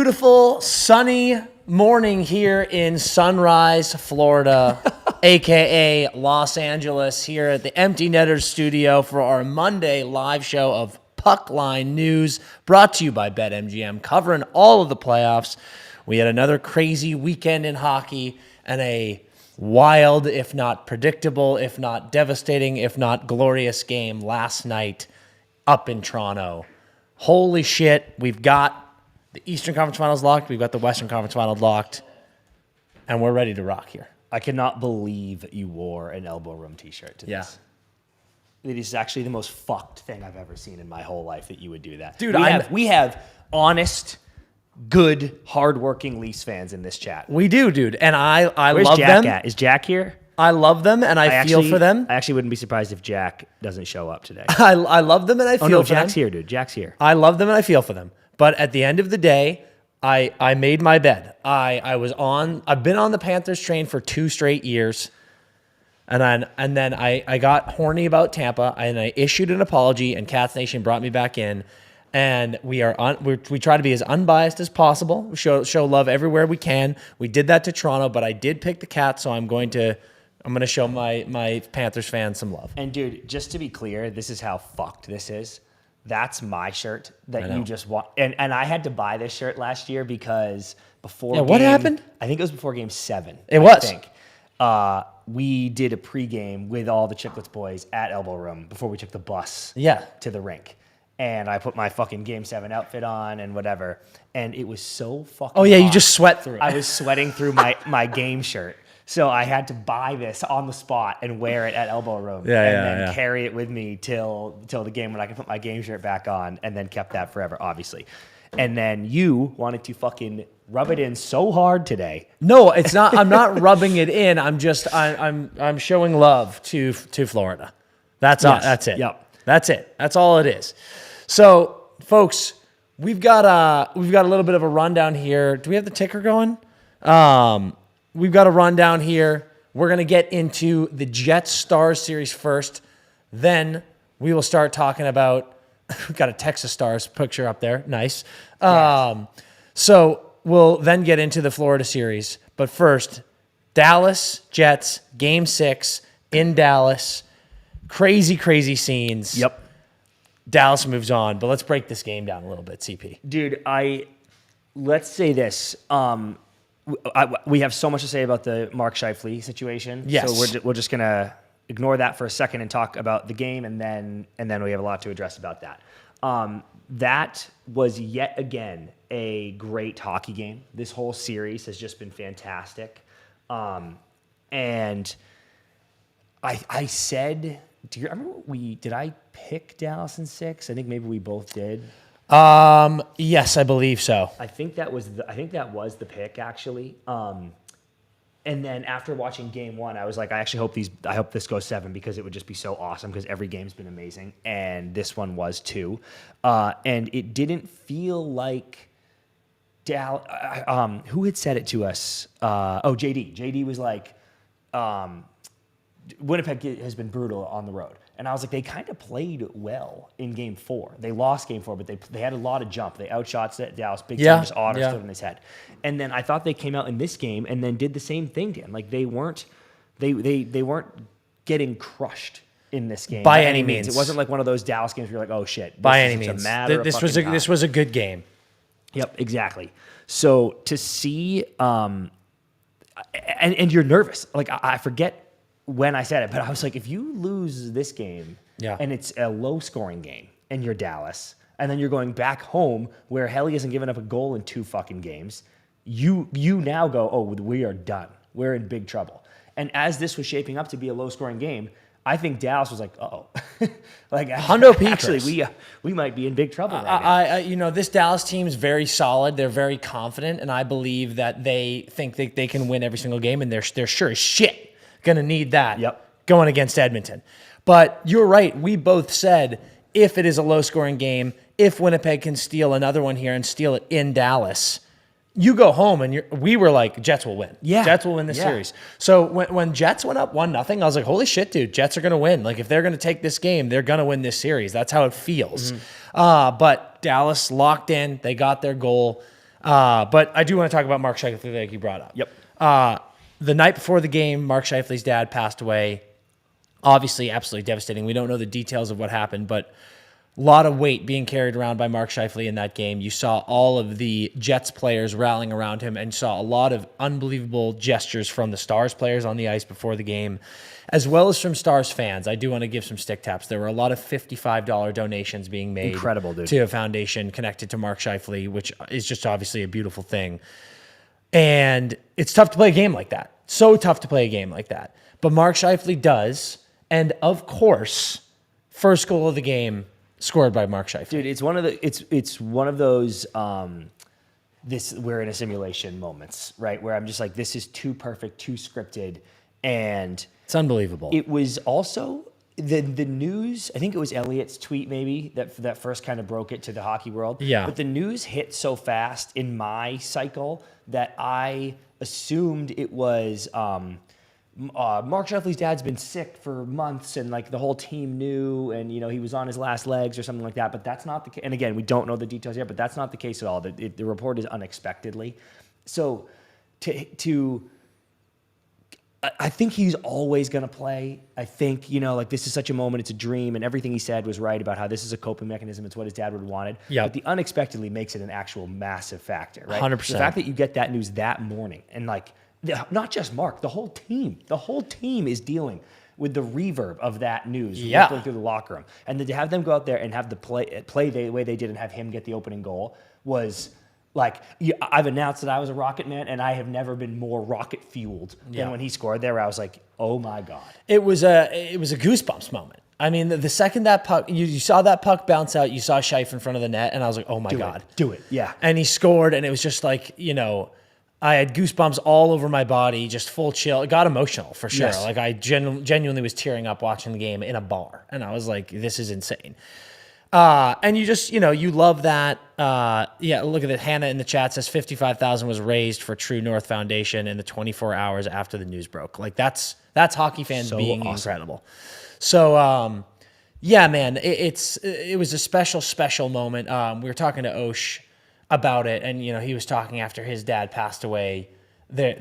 beautiful, sunny morning here in Sunrise, Florida, a.k.a. Los Angeles, here at the Empty Netters studio for our Monday live show of Puckline News, brought to you by BetMGM, covering all of the playoffs. We had another crazy weekend in hockey and a wild, if not predictable, if not devastating, if not glorious game last night up in Toronto. Holy shit, we've got the Eastern Conference Finals locked, we've got the Western Conference Finals locked, and we're ready to rock here. I cannot believe that you wore an Elbow Room t-shirt to this. It is actually the most fucked thing I've ever seen in my whole life that you would do that. Dude, we have honest, good, hardworking Leafs fans in this chat. We do, dude, and I Where's love Jack them. At? Is Jack here? I love them, and I feel for them. I actually wouldn't be surprised if Jack doesn't show up today. I love them, and I feel for them. Jack's here, dude. Jack's here. I love them, and I feel for them. But at the end of the day, I made my bed. I've been on the Panthers train for 2 straight years. And then I got horny about Tampa, and I issued an apology, and Cats Nation brought me back in. And we try to be as unbiased as possible. We show love everywhere we can. We did that to Toronto, but I did pick the Cats, so I'm going to show my Panthers fans some love. And dude, just to be clear, this is how fucked this is. That's my shirt that you just want. And I had to buy this shirt last year because before what happened? I think it was before game 7. I think. We did a pregame with all the Chicklets boys at Elbow Room before we took the bus to the rink. And I put my fucking game 7 outfit on and whatever. And it was so fucking hot. You just sweat through it. I was sweating through my game shirt. So I had to buy this on the spot and wear it at Elbow Room. And then carry it with me till the game when I can put my game shirt back on, and then kept that forever, obviously. And then you wanted to fucking rub it in so hard today. No, it's not. I'm not rubbing it in. I'm showing love to Florida. That's it. Yep. That's it. That's all it is. So, folks, we've got a little bit of a rundown here. Do we have the ticker going? We've got a rundown here. We're going to get into the Jets Stars series first. Then we will start talking about, we've got a Texas Stars picture up there. Nice. Yes. So we'll then get into the Florida series. But first, Dallas Jets, Game 6 in Dallas. Crazy, crazy scenes. Yep. Dallas moves on, but let's break this game down a little bit, CP. Dude, let's say this. We have so much to say about the Mark Scheifele situation. Yes. So we're just going to ignore that for a second and talk about the game, and then we have a lot to address about that. That was yet again a great hockey game. This whole series has just been fantastic. And I said, do you remember did I pick Dallas in 6? I think maybe we both did. Yes, I believe so. I think that was the pick, actually. And then after watching game 1, I was like, I hope this goes 7, because it would just be so awesome, because every game's been amazing. And this one was too. And it didn't feel like who had said it to us? JD. JD was like, Winnipeg has been brutal on the road. And I was like, they kind of played well in game 4. They lost game 4, but they had a lot of jump. They outshot Dallas big time, just Otter stood on his head. And then I thought they came out in this game and then did the same thing, Dan. Like they weren't getting crushed in this game. By any means. It wasn't like one of those Dallas games where you're like, oh shit. By any means. This was a good game. Yep, exactly. So to see and you're nervous. Like I forget when I said it, but I was like, if you lose this game and it's a low-scoring game and you're Dallas, and then you're going back home where Helly hasn't given up a goal in 2 fucking games, you now go, oh, we are done. We're in big trouble. And as this was shaping up to be a low-scoring game, I think Dallas was like, uh-oh. Like, Hundo Peters. Actually, we might be in big trouble right now. This Dallas team is very solid. They're very confident, and I believe that they think they can win every single game, and they're sure as shit going to need that going against Edmonton. But you're right. We both said if it is a low-scoring game, if Winnipeg can steal another one here and steal it in Dallas, you go home and we were like, Jets will win. Yeah. Jets will win this series. So when Jets went up 1-0, I was like, holy shit, dude, Jets are going to win. Like if they're going to take this game, they're going to win this series. That's how it feels. But Dallas locked in. They got their goal. But I do want to talk about Mark Scheifele like you brought up. Yep. The night before the game, Mark Scheifele's dad passed away. Obviously, absolutely devastating. We don't know the details of what happened, but a lot of weight being carried around by Mark Scheifele in that game. You saw all of the Jets players rallying around him and saw a lot of unbelievable gestures from the Stars players on the ice before the game, as well as from Stars fans. I do want to give some stick taps. There were a lot of $55 donations being made to a foundation connected to Mark Scheifele, which is just obviously a beautiful thing. And it's tough to play a game like that. So tough to play a game like that. But Mark Scheifele does. And of course, first goal of the game scored by Mark Scheifele. Dude, it's one of those this we're in a simulation moments, right? Where I'm just like, this is too perfect, too scripted, and it's unbelievable. It was also the news. I think it was Elliot's tweet maybe that first kind of broke it to the hockey world. Yeah. But the news hit so fast in my cycle that I assumed it was Mark Scheifele's dad's been sick for months and like the whole team knew and, you know, he was on his last legs or something like that. But that's not the case. And again, we don't know the details yet, but that's not the case at all. The report is unexpectedly. So I think he's always going to play. I think, you know, like this is such a moment. It's a dream. And everything he said was right about how this is a coping mechanism. It's what his dad would have wanted. Yep. But the unexpectedly makes it an actual massive factor, right? 100%. The fact that you get that news that morning and like, not just Mark, the whole team is dealing with the reverb of that news rippling through the locker room. And then to have them go out there and have the play the way they did and have him get the opening goal was like, I've announced that I was a Rocket man, and I have never been more rocket fueled than when he scored there. Where I was like, oh my God. It was a goosebumps moment. I mean, the second that puck, you saw that puck bounce out, you saw Scheifele in front of the net, and I was like, oh my God. Do it. Yeah. And he scored, and it was just like, you know, I had goosebumps all over my body, just full chill. It got emotional for sure. Yes. Like I genuinely was tearing up watching the game in a bar. And I was like, this is insane. And you just, you know, you love that. Look at it. Hannah in the chat says 55,000 was raised for True North Foundation in the 24 hours after the news broke. Like that's hockey fans being awesome. Incredible. So, yeah, man, it was a special moment. We were talking to Osh about it, and you know he was talking after his dad passed away. That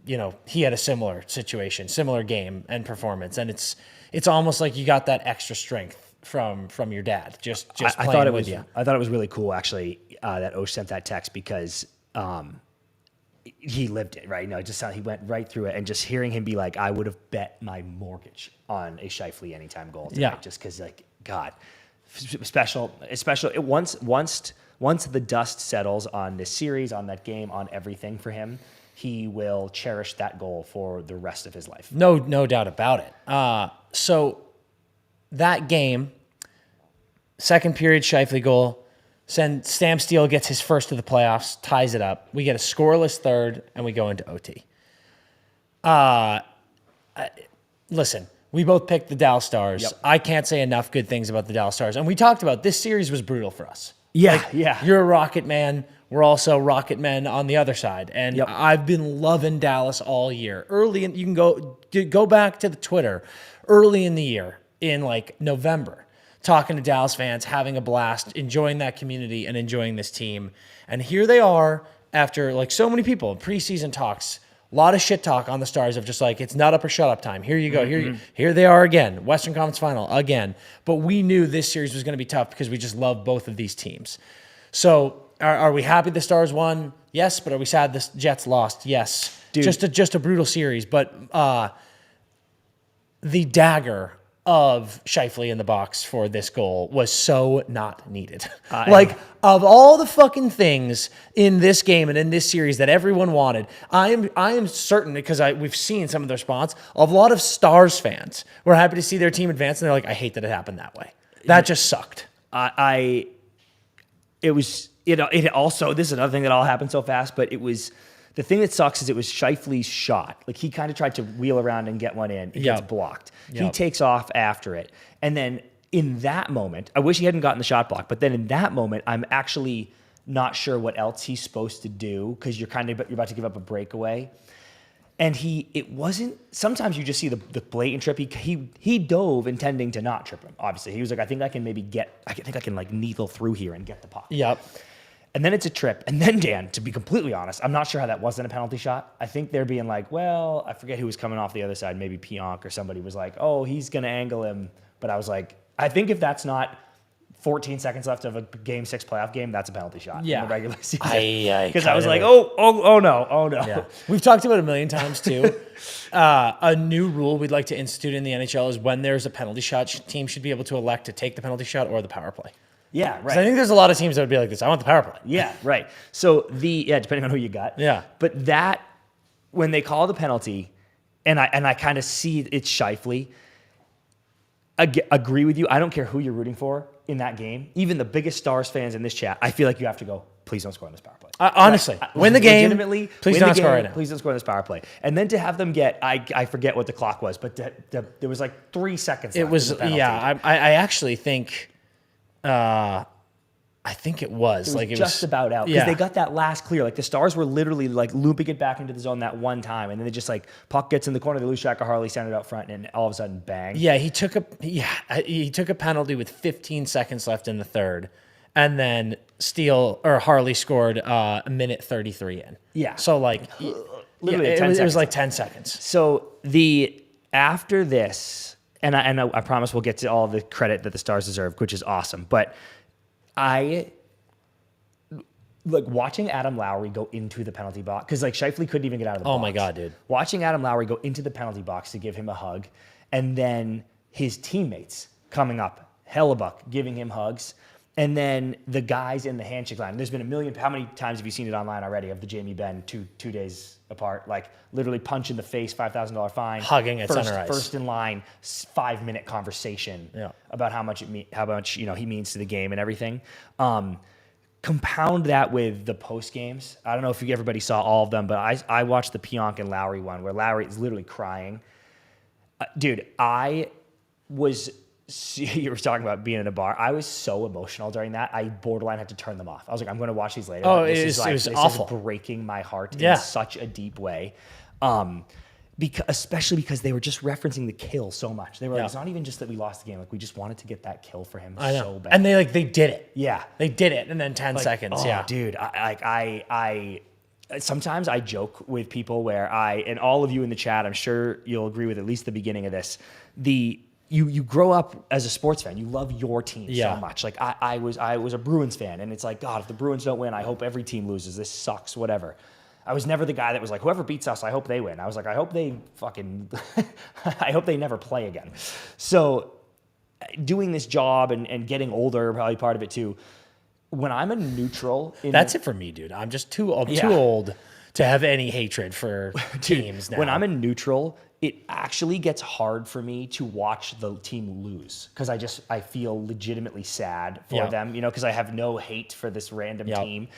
you know he had a similar situation, similar game and performance, and it's almost like you got that extra strength from your dad. Just playing I thought it with was you. I thought it was really cool actually that Osh sent that text because he lived it, right? No, just how he went right through it, and just hearing him be like, I would have bet my mortgage on a Scheifele anytime goal tonight, just because like God, special. Once the dust settles on this series, on that game, on everything for him, he will cherish that goal for the rest of his life. No doubt about it. So that game, second period Scheifele goal, Sam Steele gets his first of the playoffs, ties it up. We get a scoreless third, and we go into OT. Listen, we both picked the Dallas Stars. Yep. I can't say enough good things about the Dallas Stars. And we talked about this series was brutal for us. Yeah. You're a Rocket man. We're also Rocket men on the other side. And I've been loving Dallas all year. You can go back to the Twitter early in the year, in like November, talking to Dallas fans, having a blast, enjoying that community and enjoying this team. And here they are after like so many people, preseason talks, a lot of shit talk on the Stars of just like, it's not up or shut up time. Here you go. Here they are again. Western Conference Final again. But we knew this series was going to be tough because we just love both of these teams. So are we happy the Stars won? Yes. But are we sad the Jets lost? Yes. Dude. Just a brutal series. But the dagger of Scheifele in the box for this goal was so not needed. Like, of all the fucking things in this game and in this series that everyone wanted, I am certain, because we've seen some of the response of a lot of Stars fans who are happy to see their team advance, and they're like, I hate that it happened that way. That just sucked. It was, you know, it also, this is another thing that all happened so fast, but it was, the thing that sucks is it was Scheifele's shot. Like, he kind of tried to wheel around and get one in. It gets blocked. He takes off after it. And then in that moment, I wish he hadn't gotten the shot blocked, but then in that moment, I'm actually not sure what else he's supposed to do, because you're about to give up a breakaway. And it wasn't, sometimes you just see the blatant trip. He dove intending to not trip him, obviously. He was like, I think I can like needle through here and get the puck. Yep. And then it's a trip. And then, Dan, to be completely honest, I'm not sure how that wasn't a penalty shot. I think they're being like, well, I forget who was coming off the other side. Maybe Pionk or somebody was like, oh, he's going to angle him. But I was like, I think if that's not 14 seconds left of a Game 6 playoff game, that's a penalty shot in the regular season. Because I was like, oh no. Yeah. We've talked about it a million times, too. A new rule we'd like to institute in the NHL is when there's a penalty shot, team should be able to elect to take the penalty shot or the power play. Yeah, right. I think there's a lot of teams that would be like this. I want the power play. Yeah, right. So depending on who you got. Yeah. But that, when they call the penalty, and I kind of see it's Scheifele, agree with you. I don't care who you're rooting for in that game. Even the biggest Stars fans in this chat, I feel like you have to go, please don't score on this power play. Honestly, win the game. Legitimately, please don't score right now. Please don't score on this power play. And then to have them get, I forget what the clock was, but there was like 3 seconds left. It was, I actually think... I think it was just about out because they got that last clear. Like the Stars were literally like looping it back into the zone that one time, and then they just like puck gets in the corner, they lose track of Harley, send it out front, and all of a sudden, bang. Yeah, he took a penalty with 15 seconds left in the third, and then Harley scored a minute 33 in. Yeah, so like literally it was like 10 seconds. So after this, and I promise we'll get to all the credit that the Stars deserve, which is awesome, but. I like watching Adam Lowry go into the penalty box because like Scheifele couldn't even get out of the box. Oh my God, dude. Watching Adam Lowry go into the penalty box to give him a hug, and then his teammates coming up, Hellebuck giving him hugs, and then the guys in the handshake line. There's been a million. How many times have you seen it online already of the Jamie Benn two days apart? Like literally punch in the face, $5,000 fine, hugging at center ice, first in line, 5-minute conversation about how much he means to the game and everything. Compound that with the post games. I don't know if everybody saw all of them, but I watched the Pionk and Lowry one where Lowry is literally crying. Dude, you were talking about being in a bar. I was so emotional during that. I borderline had to turn them off. I was like, I'm going to watch these later. Oh, it was awful. This is breaking my heart in such a deep way. Especially because they were just referencing the kill so much. They were like, it's not even just that we lost the game. Like we just wanted to get that kill for him so bad. And they did it. Yeah. They did it. And then 10 seconds. Oh, dude. I sometimes I joke with people where and all of you in the chat, I'm sure you'll agree with at least the beginning of this. You grow up as a sports fan. You love your team so much. Like I was a Bruins fan, and it's like, God, if the Bruins don't win, I hope every team loses. This sucks, whatever. I was never the guy that was like, whoever beats us, I hope they win. I was like, I hope they I hope they never play again. So doing this job and getting older, probably part of it too. When I'm a neutral. That's it for me, dude. I'm just too old to have any hatred for teams now. When I'm a neutral, it actually gets hard for me to watch the team lose because I feel legitimately sad for them, because I have no hate for this random team.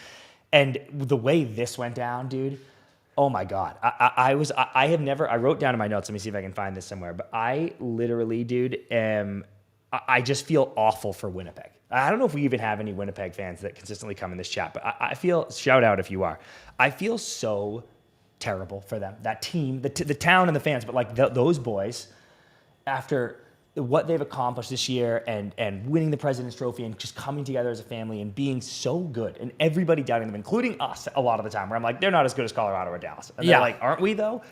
And the way this went down, dude, oh my God. I wrote down in my notes, let me see if I can find this somewhere, but I literally, dude, I just feel awful for Winnipeg. I don't know if we even have any Winnipeg fans that consistently come in this chat, but I feel, shout out if you are, I feel so terrible for them. That team, the town and the fans, but like those boys, after what they've accomplished this year and winning the President's Trophy and just coming together as a family and being so good and everybody doubting them, including us a lot of the time, where I'm like, they're not as good as Colorado or Dallas. And they're like, aren't we though?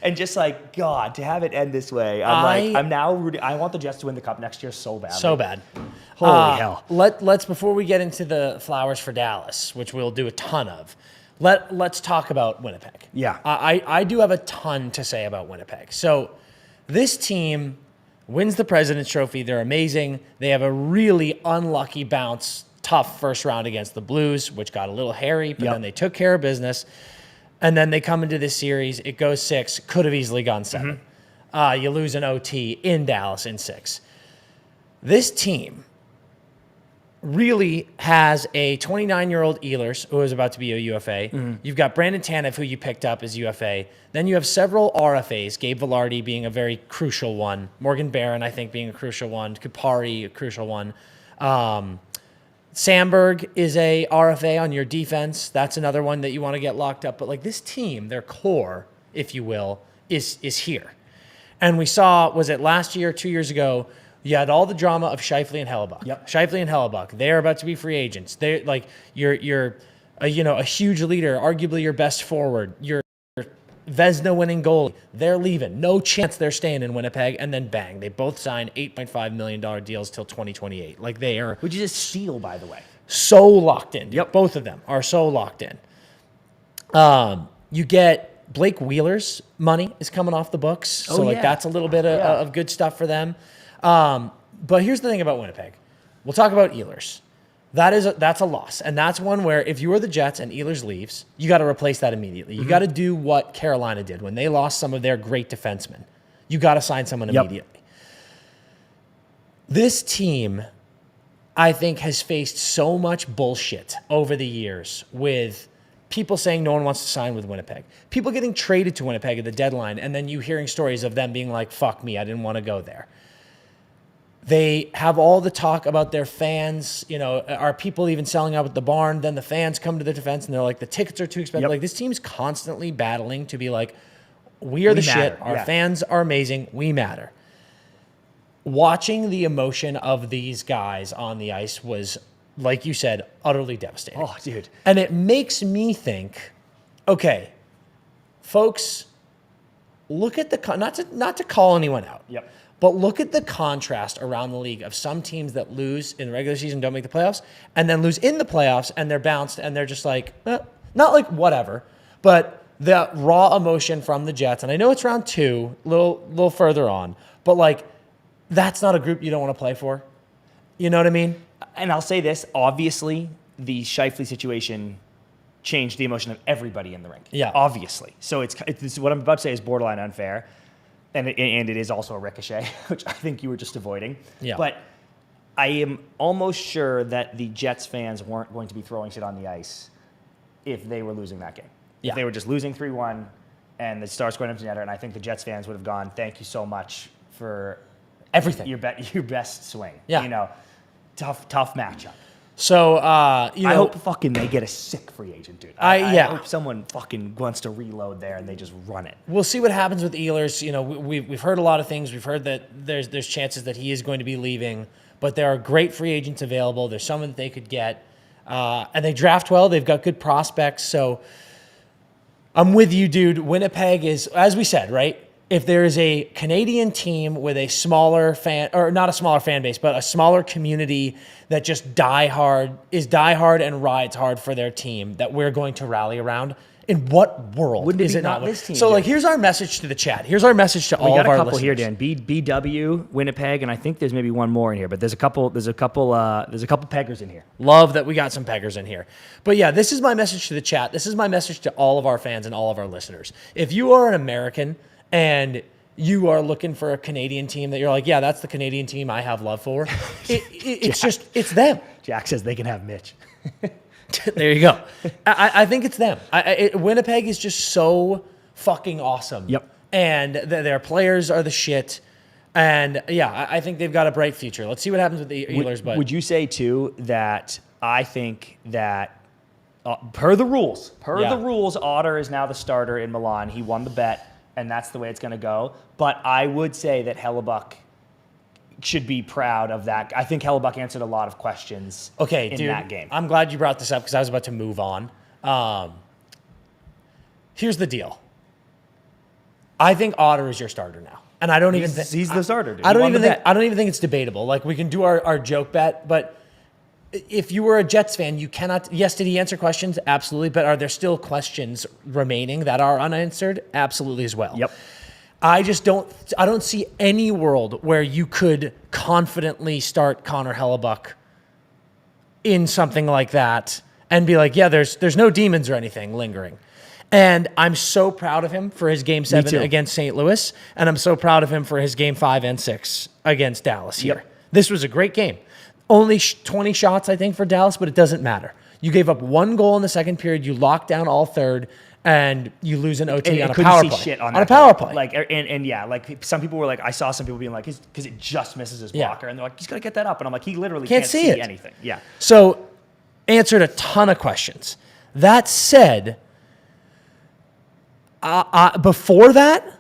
And just like, God, to have it end this way, I'm now rooting. I want the Jets to win the Cup next year so badly. So bad. Holy hell. Let's, before we get into the flowers for Dallas, which we'll do a ton of, let's talk about Winnipeg. Yeah. I do have a ton to say about Winnipeg. So this team wins the President's Trophy. They're amazing. They have a really unlucky bounce, tough first round against the Blues, which got a little hairy, but then they took care of business. And then they come into this series. It goes 6. Could have easily gone 7. You lose an OT in Dallas in 6. This team really has a 29-year-old Ehlers, who is about to be a UFA. You've got Brandon Tanev, who you picked up as UFA. Then you have several RFAs, Gabe Velarde being a very crucial one, Morgan Barron, I think, being a crucial one, Kupari, a crucial one. Sandberg is a RFA on your defense. That's another one that you want to get locked up. But like this team, their core, if you will, is here. And we saw, was it last year, 2 years ago, You had all the drama of Scheifele and Hellebuck. Yep. Scheifele and Hellebuck, they're about to be free agents. They're like, you're a huge leader, arguably your best forward. You're Vezina winning goalie. They're leaving. No chance they're staying in Winnipeg. And then bang, they both signed $8.5 million deals till 2028. Like they are. Which is a steal, by the way. So locked in. Yep. Both of them are so locked in. You get Blake Wheeler's money is coming off the books. So that's a little bit of good stuff for them. But here's the thing about Winnipeg. We'll talk about Ehlers. That's a loss. And that's one where if you are the Jets and Ehlers leaves, you got to replace that immediately. You got to do what Carolina did when they lost some of their great defensemen. You got to sign someone immediately. This team, I think, has faced so much bullshit over the years with people saying no one wants to sign with Winnipeg. People getting traded to Winnipeg at the deadline, and then you hearing stories of them being like, fuck me, I didn't want to go there. They have all the talk about their fans. Are people even selling out at the barn? Then the fans come to the defense and they're like, the tickets are too expensive. Yep. Like this team's constantly battling to be like, we are the shit. Our fans are amazing. We matter. Watching the emotion of these guys on the ice was, like you said, utterly devastating. Oh, dude. And it makes me think, okay, folks, look at the not to call anyone out. Yep. But look at the contrast around the league of some teams that lose in the regular season, don't make the playoffs, and then lose in the playoffs, and they're bounced, and they're just like, not like whatever, but the raw emotion from the Jets. And I know it's round 2, little further on, but like, that's not a group you don't want to play for. You know what I mean? And I'll say this, obviously, the Scheifele situation changed the emotion of everybody in the rink. Yeah. Obviously. So it's what I'm about to say is borderline unfair. And it is also a ricochet, which I think you were just avoiding. Yeah. But I am almost sure that the Jets fans weren't going to be throwing shit on the ice if they were losing that game. Yeah. If they were just losing 3-1 and the Stars going empty netter, and I think the Jets fans would have gone, thank you so much for everything. Your best swing. Yeah. Tough matchup. So, I hope fucking they get a sick free agent, dude. I hope someone fucking wants to reload there and they just run it. We'll see what happens with Ehlers. We've heard a lot of things. We've heard that there's chances that he is going to be leaving, but there are great free agents available. There's someone that they could get. And they draft well. They've got good prospects. So I'm with you, dude. Winnipeg is, as we said, right? If there is a Canadian team with a smaller fan, or not a smaller fan base, but a smaller community that just is die hard and rides hard for their team that we're going to rally around, in what world is it not this team? So, here's our message to the chat. Here's our message to all of our listeners. We got a couple here, Dan. BW, Winnipeg, and I think there's maybe one more in here, but there's a couple peggers in here. Love that we got some peggers in here. But yeah, this is my message to the chat. This is my message to all of our fans and all of our listeners. If you are an American and you are looking for a Canadian team that you're like, yeah, that's the Canadian team I have love for, it's them. Jack says they can have Mitch. There you go. I think it's them. Winnipeg is just so fucking awesome. Yep. And their players are the shit. And yeah, I think they've got a bright future. Let's see what happens with the Ehlers. But would you say too that I think that per the rules, Otter is now the starter in Milan. He won the bet. And that's the way it's going to go. But I would say that Hellebuck should be proud of that. I think Hellebuck answered a lot of questions in that game. I'm glad you brought this up because I was about to move on. Here's the deal. I think Otter is your starter now. And I don't even think... He's the starter, dude. I don't even think it's debatable. Like, we can do our joke bet, but... If you were a Jets fan, you cannot... Yes, did he answer questions? Absolutely. But are there still questions remaining that are unanswered? Absolutely as well. Yep. I don't see any world where you could confidently start Connor Hellebuck in something like that and be like, yeah, there's no demons or anything lingering. And I'm so proud of him for his Game 7 against St. Louis, and I'm so proud of him for his Game 5 and 6 against Dallas here. Yep. This was a great game. Only 20 shots, I think, for Dallas, but it doesn't matter. You gave up one goal in the second period. You locked down all third, and you lose an OT on a power play. Shit on a power play. Like some people were like, I saw some people being like, because it just misses his blocker, and they're like, he's gonna get that up, and I'm like, he literally can't see anything. Yeah. So, answered a ton of questions. That said, before that,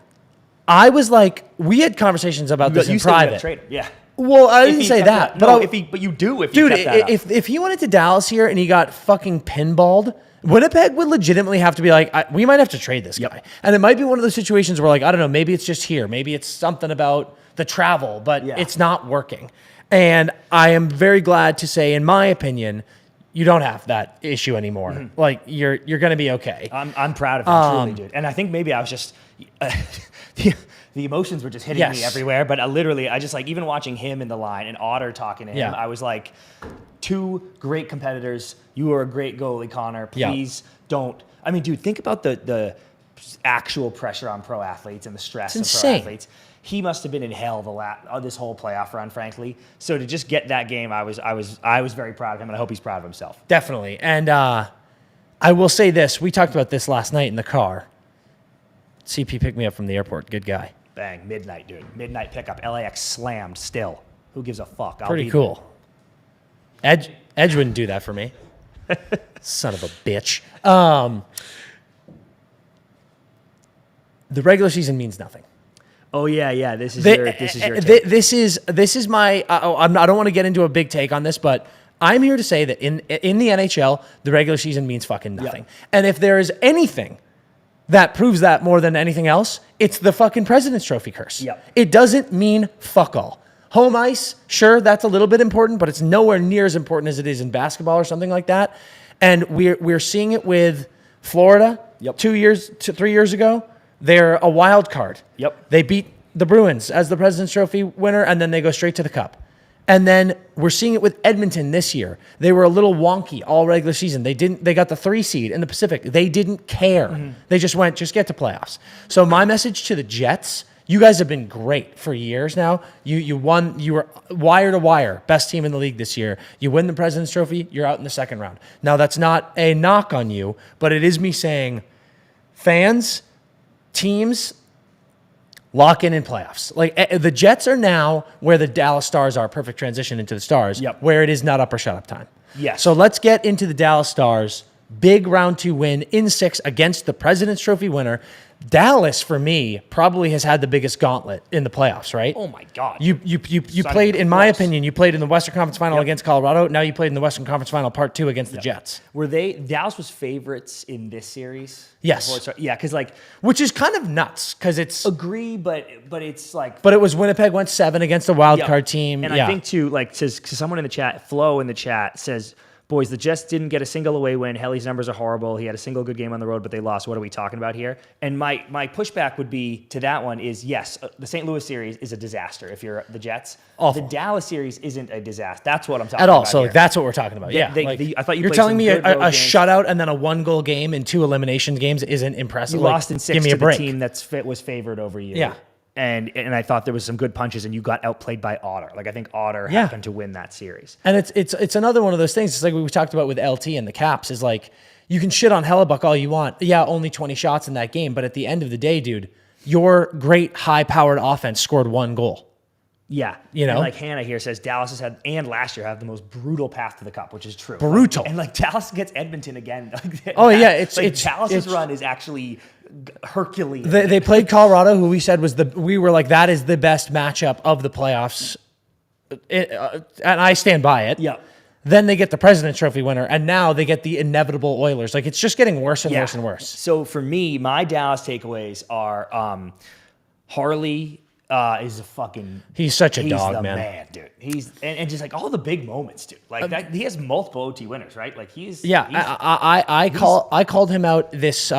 I was like, we had conversations about this in private. Yeah. Well, I didn't say that. But you do if you kept that up. If he went into Dallas here and he got fucking pinballed, Winnipeg would legitimately have to be like, we might have to trade this guy. And it might be one of those situations where, like, I don't know, maybe it's just here. Maybe it's something about the travel, but it's not working. And I am very glad to say, in my opinion, you don't have that issue anymore. Mm-hmm. Like, you're going to be okay. I'm proud of him, truly, dude. And I think maybe I was just... the emotions were just hitting me everywhere. But literally, I just, like, even watching him in the line and Otter talking to him, I was like, two great competitors. You are a great goalie, Connor. Please don't. I mean, dude, think about the actual pressure on pro athletes and the stress of pro athletes. He must have been in hell this whole playoff run, frankly. So to just get that game, I was very proud of him, and I hope he's proud of himself. Definitely. And I will say this. We talked about this last night in the car. CP picked me up from the airport. Good guy. Bang. Midnight, dude. Midnight pickup. LAX slammed still. Who gives a fuck? Pretty cool. Edge wouldn't do that for me. Son of a bitch. The regular season means nothing. Oh yeah. This is your take. This is my. I don't want to get into a big take on this, but I'm here to say that in the NHL, the regular season means fucking nothing. Yep. And if there is anything that proves that more than anything else, it's the fucking President's Trophy curse. Yep. It doesn't mean fuck all. Home ice, sure, that's a little bit important, but it's nowhere near as important as it is in basketball or something like that. And we're seeing it with Florida. 3 years ago. They're a wild card. Yep. They beat the Bruins as the President's Trophy winner, and then they go straight to the Cup. And then we're seeing it with Edmonton this year. They were a little wonky all regular season. They got the 3 seed in the Pacific. They didn't care. Mm-hmm. They just get to playoffs. So my message to the Jets, you guys have been great for years now. You won, you were wire to wire, best team in the league this year. You win the President's Trophy, you're out in the second round. Now that's not a knock on you, but it is me saying, fans, teams, lock in playoffs. Like the Jets are now where the Dallas Stars are, perfect transition into the Stars, where it is not up or shut up time. Yes. So let's get into the Dallas Stars. Big round 2 win in 6 against the President's Trophy winner. Dallas, for me, probably has had the biggest gauntlet in the playoffs, right? Oh my God. You played, in my opinion, you played in the Western Conference Final against Colorado. Now you played in the Western Conference Final Part 2 against the Jets. Dallas was favorites in this series? Yes. Because which is kind of nuts, because it's... Agree, but it's like... But it was Winnipeg went 7 against a wild card team. And I think too, like, says someone in the chat, Flo in the chat says... Boys, the Jets didn't get a single away win. Helly's numbers are horrible. He had a single good game on the road, but they lost. What are we talking about here? And my pushback would be to that one is, yes, the St. Louis series is a disaster if you're the Jets. Awful. The Dallas series isn't a disaster. That's what I'm talking about. At all. About So here. That's what we're talking about. Yeah. I thought you're telling me a shutout and then a 1-goal game in 2 elimination games isn't impressive. You lost in 6 give me to a break. The team that was favored over you. Yeah. And I thought there was some good punches, and you got outplayed by Otter. Like, I think Otter happened to win that series. And it's another one of those things. It's like we talked about with LT and the Caps. Is like, you can shit on Hellebuck all you want. Yeah, only 20 shots in that game. But at the end of the day, dude, your great high-powered offense scored 1 goal. Yeah. You know? And like Hannah here says, Dallas has had, and last year, have the most brutal path to the Cup, which is true. Brutal. And like Dallas gets Edmonton again. It's Dallas's run is actually Herculean. They played Colorado, who we said we were like, that is the best matchup of the playoffs. And I stand by it. Yeah. Then they get the President's Trophy winner, and now they get the inevitable Oilers. Like, it's just getting worse and worse and worse. So for me, my Dallas takeaways are Harley is a fucking... He's such a dog, the man, dude. He's and just like all the big moments, dude. Like that, he has multiple OT winners, right? Like I called him out this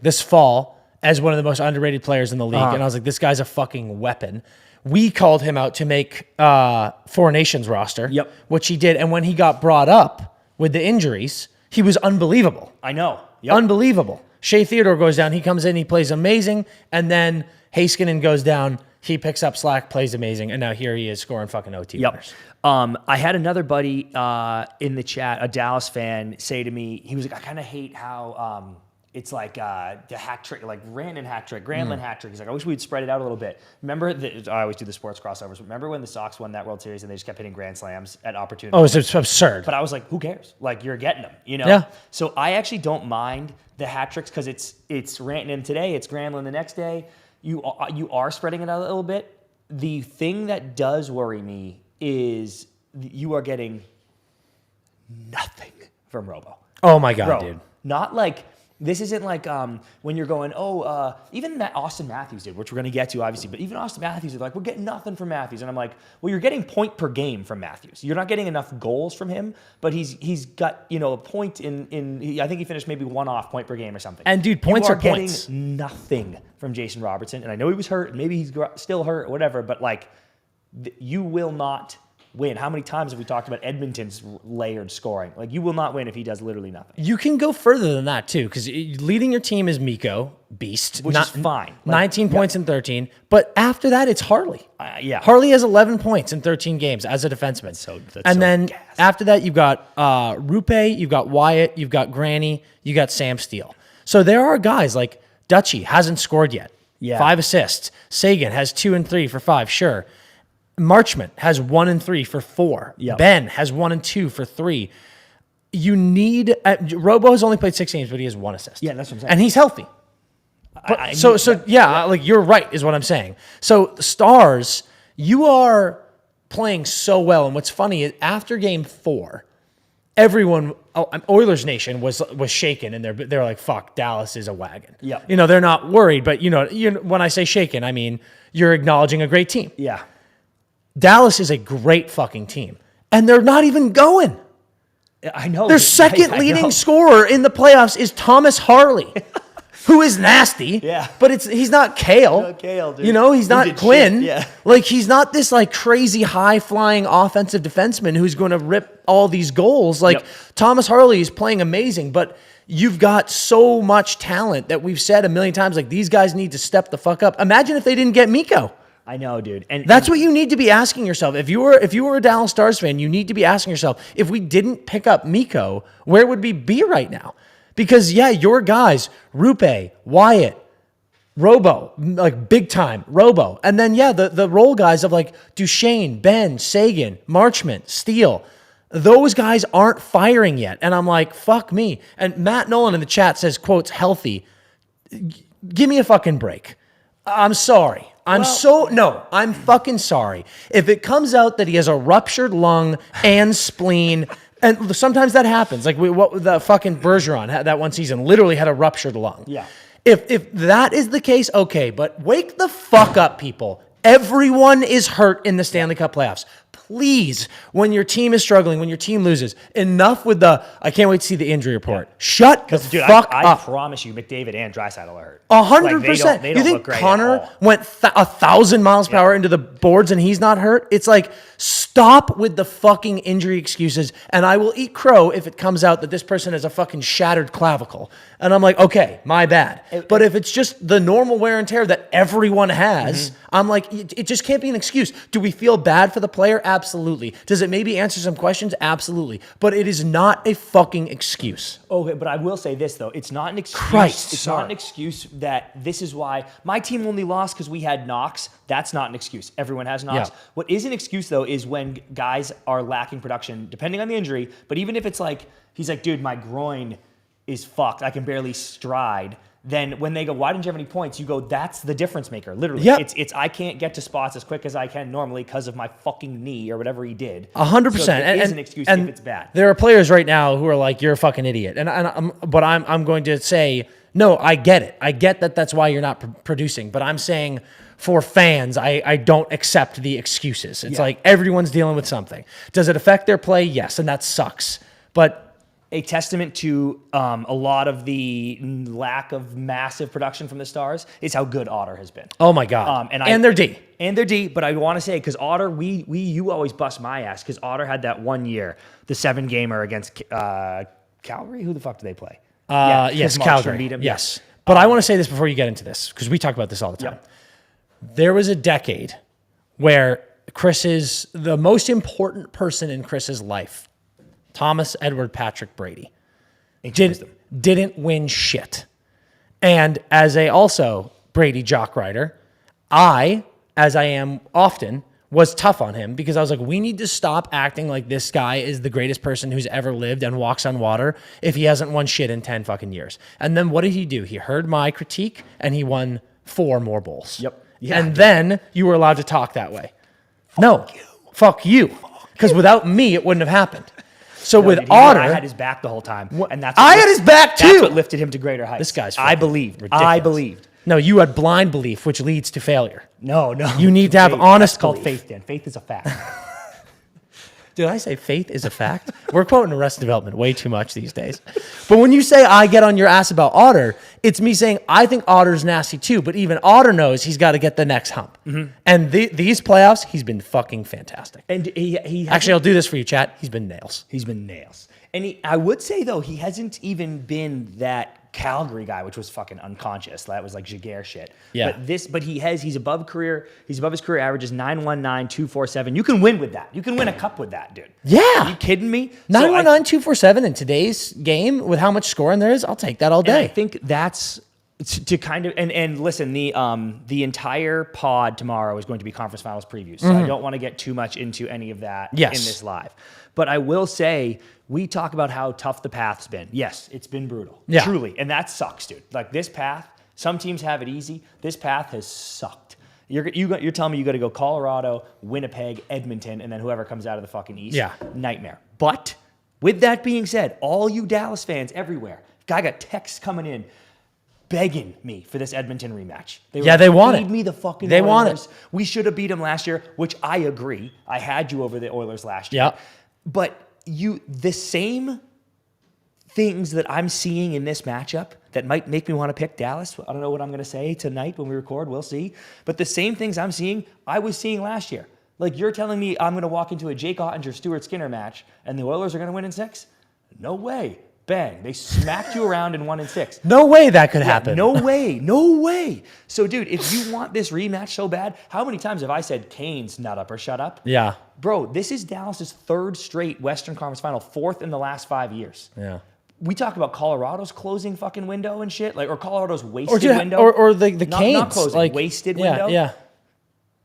this fall as one of the most underrated players in the league, and I was like, this guy's a fucking weapon. We called him out to make 4 Nations roster, which he did, and when he got brought up with the injuries, he was unbelievable. I know, unbelievable. Shea Theodore goes down, he comes in, he plays amazing, and then Heiskanen goes down, he picks up slack, plays amazing, and now here he is scoring fucking OT winners. I had another buddy in the chat, a Dallas fan, say to me, he was like, I kind of hate how it's like the hat trick, like Rantanen hat trick, Granlund hat trick. He's like, I wish we'd spread it out a little bit. Remember, I always do the sports crossovers. Remember when the Sox won that World Series and they just kept hitting grand slams at opportunity? Oh, it's absurd. But I was like, who cares? Like, you're getting them, you know? Yeah. So I actually don't mind the hat tricks because it's Rantanen today, it's Granlund the next day. You are spreading it out a little bit. the thing that does worry me is you are getting nothing from Robo. Oh my God, dude. Not like, this isn't like when you're going, even that Austin Matthews did, which we're going to get to obviously, but even Austin Matthews is like, we're getting nothing from Matthews. And I'm like, well, you're getting point per game from Matthews. You're not getting enough goals from him, but he's got, a point I think he finished maybe 1 off point per game or something. And dude, points are points. Getting nothing from Jason Robertson. And I know he was hurt, and maybe he's still hurt or whatever, but like, you will not win. How many times have we talked about Edmonton's layered scoring? Like, you will not win if he does literally nothing. You can go further than that too, because leading your team is Mikko, beast, which is fine. 19 points in 13, but after that it's Harley. Harley has 11 points in 13 games as a defenseman. After that you've got Rupe, you've got Wyatt, you've got Granny, you got Sam Steele. So there are guys like Dutchy hasn't scored yet. 5 assists. Sagan has 2 and 3 for 5. Sure. Marchment has 1 and 3 for 4. Ben has 1 and 2 for 3. You need Robo has only played 6 games, but he has 1 assist. Yeah, that's what I'm saying. And he's healthy. Like you're right, is what I'm saying. So Stars, you are playing so well, and what's funny is after Game 4, everyone, Oilers Nation was shaken, and they're like, "Fuck, Dallas is a wagon." Yeah, they're not worried, but when I say shaken, I mean you're acknowledging a great team. Yeah. Dallas is a great fucking team, and they're not even going. I know. Their second leading scorer in the playoffs is Thomas Harley, who is nasty. Yeah. But he's not Kale. Not Kale, dude. He's not Quinn. Yeah. Like, he's not this like crazy high-flying offensive defenseman who's going to rip all these goals. Like, Thomas Harley is playing amazing, but you've got so much talent that we've said a million times, like, these guys need to step the fuck up. Imagine if they didn't get Mikko. I know, dude. And that's what you need to be asking yourself. If you were a Dallas Stars fan, you need to be asking yourself, if we didn't pick up Mikko, where would we be right now? Because your guys, Rupe, Wyatt, Robo, like big time, Robo. And then the role guys of like Duchesne, Ben, Sagan, Marchment, Steele. Those guys aren't firing yet. And I'm like, fuck me. And Matt Nolan in the chat says, quotes, healthy. Give me a fucking break. I'm sorry. I'm fucking sorry. If it comes out that he has a ruptured lung and spleen, and sometimes that happens. Like the fucking Bergeron had that one season, literally had a ruptured lung. Yeah. If that is the case, okay, but wake the fuck up, people. Everyone is hurt in the Stanley Cup playoffs. Please, when your team is struggling, when your team loses, enough with I can't wait to see the injury report. Shut the fuck up. I promise you, McDavid and Draisaitl are hurt. 100%. They don't you look think great Connor went 1,000 miles per hour into the boards and he's not hurt? It's like, stop with the fucking injury excuses, and I will eat crow if it comes out that this person has a fucking shattered clavicle. And I'm like, okay, my bad. But if it's just the normal wear and tear that everyone has, I'm like, it just can't be an excuse. Do we feel bad for the player? Absolutely. Does it maybe answer some questions? Absolutely. But it is not a fucking excuse. Okay, but I will say this, though. It's not an excuse. Not an excuse that this is why my team only lost because we had Knox. That's not an excuse. Everyone has Knox. Yeah. What is an excuse, though, is when guys are lacking production, depending on the injury. But even if it's like, he's like, dude, my groin is fucked. I can barely stride. Then when they go, why didn't you have any points? You go, that's the difference maker. Literally. Yep. It's I can't get to spots as quick as I can normally because of my fucking knee or whatever he did. 100%. So it is an excuse if it's bad. There are players right now who are like, you're a fucking idiot. But I'm going to say, no, I get it. I get that that's why you're not producing. But I'm saying for fans, I don't accept the excuses. It's like everyone's dealing with something. Does it affect their play? Yes, and that sucks. But a testament to a lot of the lack of massive production from the Stars is how good Otter has been. Oh my God. And their D. And their D, but I want to say, because Otter, you always bust my ass, because Otter had that 1 year, the 7-gamer against Calgary? Who the fuck do they play? Yes, Calgary. Beat him. Yes. But I want to say this before you get into this, because we talk about this all the time. There was a decade where the most important person in Chris's life, Thomas Edward Patrick Brady, didn't win shit. And as also Brady jock rider, I, as I am often, was tough on him because I was like, we need to stop acting like this guy is the greatest person who's ever lived and walks on water if he hasn't won shit in 10 fucking years. And then what did he do? He heard my critique and he won 4 more bowls. Yep. and then you were allowed to talk that way. Fuck you. Because without me, it wouldn't have happened. So with Otter, I had his back the whole time, and I had his back too. That's what lifted him to greater heights. This guy's I believed. I believed. No, you had blind belief, which leads to failure. No. You need to have honest. It's called faith, Dan. Faith is a fact. Did I say faith is a fact? We're quoting Arrested Development way too much these days. But when you say I get on your ass about Otter, it's me saying I think Otter's nasty too. But even Otter knows he's got to get the next hump. Mm-hmm. And these playoffs, he's been fucking fantastic. And he actually, I'll do this for you, chat. He's been nails. And I would say though he hasn't even been that Calgary guy, which was fucking unconscious. That was like Jaguar shit. Yeah. But he's above his career averages 919, 247. You can win with that. You can win a cup with that, dude. Yeah. Are you kidding me? 919, 247 in today's game with how much scoring there is, I'll take that all day. And I think that's to kind of and listen, the entire pod tomorrow is going to be conference finals previews. So I don't want to get too much into any of that in this live. But I will say, we talk about how tough the path's been. Yes, it's been brutal. Yeah. Truly. And that sucks, dude. Like this path, some teams have it easy. This path has sucked. You're telling me you got to go Colorado, Winnipeg, Edmonton, and then whoever comes out of the fucking East. Yeah. Nightmare. But with that being said, all you Dallas fans everywhere, I got texts coming in begging me for this Edmonton rematch. They want it. Feed me the fucking They Oilers. want it. We should have beat them last year, which I agree. I had you over the Oilers last year. Yeah. But the same things that I'm seeing in this matchup that might make me want to pick Dallas. I don't know what I'm going to say tonight when we record. We'll see. But the same things I'm seeing, I was seeing last year. Like you're telling me I'm going to walk into a Jake Oettinger, Stuart Skinner match and the Oilers are going to win in 6? No way. Bang. They smacked you around in 1 and 6. No way that could happen. No way. So, dude, if you want this rematch so bad, how many times have I said Canes nut up or shut up? Yeah. Bro, this is Dallas's 3rd straight Western Conference final, 4th in the last 5 years. Yeah. We talk about Colorado's closing fucking window and shit, or Colorado's wasted window. Or the Canes. Not closing, wasted window. Yeah.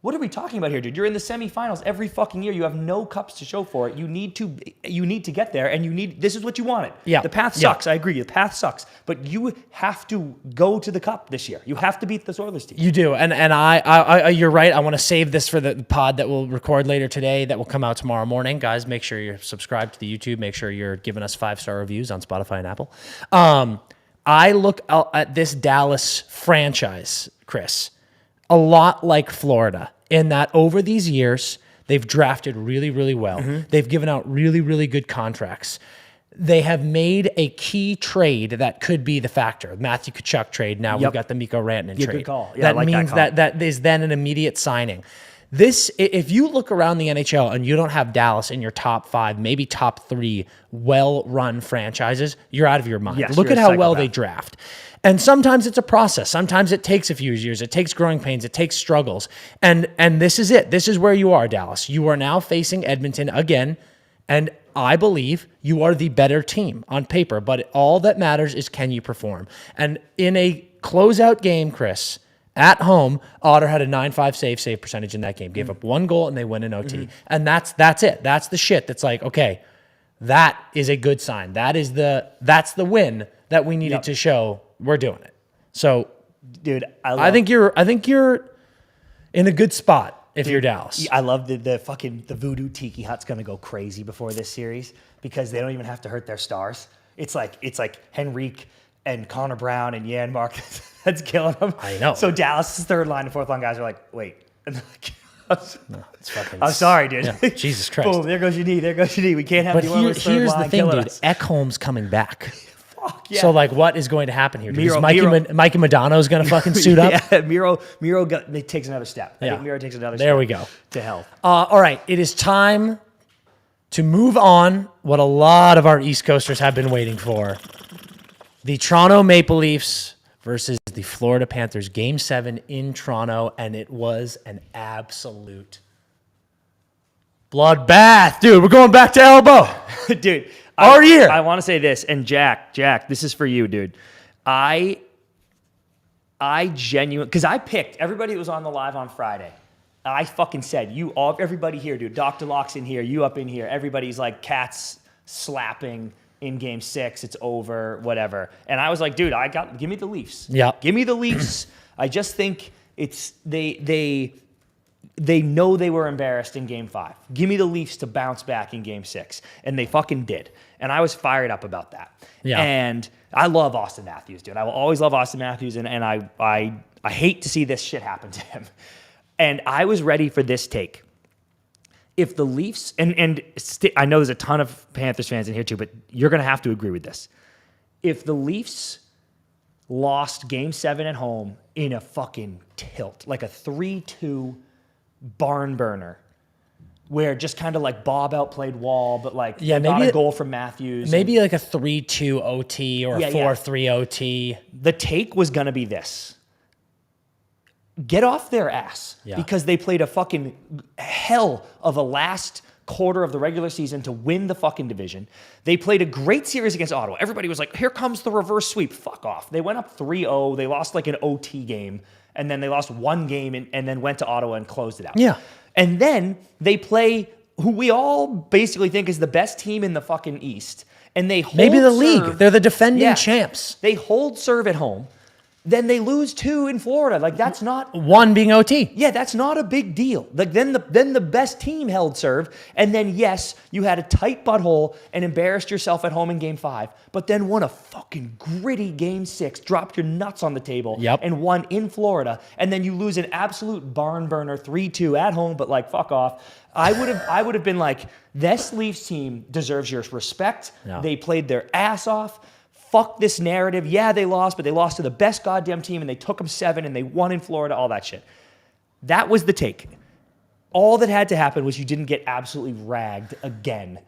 What are we talking about here, dude? You're in the semifinals every fucking year. You have no cups to show for it. You need to get there, and this is what you wanted. Yeah. The path sucks. I agree. The path sucks. But you have to go to the cup this year. You have to beat this Oilers team. You do. And I you're right. I want to save this for the pod that we'll record later today that will come out tomorrow morning. Guys, make sure you're subscribed to the YouTube. Make sure you're giving us 5-star reviews on Spotify and Apple. I look at this Dallas franchise, Chris, a lot like Florida, in that over these years, they've drafted really, really well. Mm-hmm. They've given out really, really good contracts. They have made a key trade that could be the factor. Matthew Tkachuk trade. Now we've got the Mikko Rantanen trade. Good call. Yeah, that means that is then an immediate signing. This, if you look around the NHL and you don't have Dallas in your top 5, maybe top 3 well-run franchises, you're out of your mind. Yes, look at how well they draft. And sometimes it's a process. Sometimes it takes a few years. It takes growing pains. It takes struggles. And this is it. This is where you are, Dallas. You are now facing Edmonton again. And I believe you are the better team on paper. But all that matters is can you perform? And in a closeout game, Chris, at home, Otter had a 9.5 save percentage in that game. Gave up 1 goal and they win in OT. Mm-hmm. And that's it. That's the shit that's like, okay, that is a good sign. That's the win that we needed to show we're doing it. So, dude, I think you're in a good spot if you're Dallas. I love the voodoo tiki hut's gonna go crazy before this series because they don't even have to hurt their stars. It's like Henrique and Connor Brown and Jan Marcus that's killing them. I know. So Dallas' 3rd line and 4th line guys are like, wait. And it's fucking. I'm sorry, dude. Yeah, Jesus Christ. Boom, there goes your knee. We can't have the Oilers' 3rd line. Here's the thing, dude. Us. Ekholm's coming back. Fuck yeah. So, what is going to happen here? Is Mikey Madonna's going to fucking suit up? Yeah, Miro takes another step. I think Miro takes another step. There we go. To health. All right. It is time to move on what a lot of our East Coasters have been waiting for. The Toronto Maple Leafs versus the Florida Panthers. Game 7 in Toronto, and it was an absolute bloodbath. Dude, we're going back to elbow. Dude. I want to say this, and Jack, this is for you, dude. I genuinely, because I picked everybody who was on the live on Friday. I fucking said, everybody here, dude. Dr. Locke's in here, you up in here. Everybody's like cats slapping in Game 6. It's over, whatever. And I was like, dude, give me the Leafs. Yeah. Give me the Leafs. I just think They know they were embarrassed in Game 5. Give me the Leafs to bounce back in Game 6. And they fucking did. And I was fired up about that. Yeah. And I love Austin Matthews, dude. I will always love Austin Matthews, and I hate to see this shit happen to him. And I was ready for this take. If the Leafs, I know there's a ton of Panthers fans in here too, but you're going to have to agree with this. If the Leafs lost Game 7 at home in a fucking tilt, like a 3-2 barn burner, where just kind of like Bob outplayed Wall, but like maybe a goal from Matthews. Maybe like a 3-2 OT or a 4-3 OT. The take was going to be this. Get off their ass because they played a fucking hell of a last quarter of the regular season to win the fucking division. They played a great series against Ottawa. Everybody was like, here comes the reverse sweep. Fuck off. They went up 3-0. They lost like an OT game. And then they lost one game and then went to Ottawa and closed it out. Yeah. And then they play who we all basically think is the best team in the fucking East. And they hold maybe the serve. league. They're the defending champs. They hold serve at home. Then they lose 2 in Florida. Like, that's not... 1 being OT. Yeah, that's not a big deal. Like, then the best team held serve. And then, yes, you had a tight butthole and embarrassed yourself at home in Game 5, but then won a fucking gritty Game 6, dropped your nuts on the table, and won in Florida. And then you lose an absolute barn burner 3-2 at home, but, like, fuck off. I would have been like, this Leafs team deserves your respect. Yeah. They played their ass off. Fuck this narrative. Yeah, they lost, but they lost to the best goddamn team, and they took them 7, and they won in Florida, all that shit. That was the take. All that had to happen was you didn't get absolutely ragged again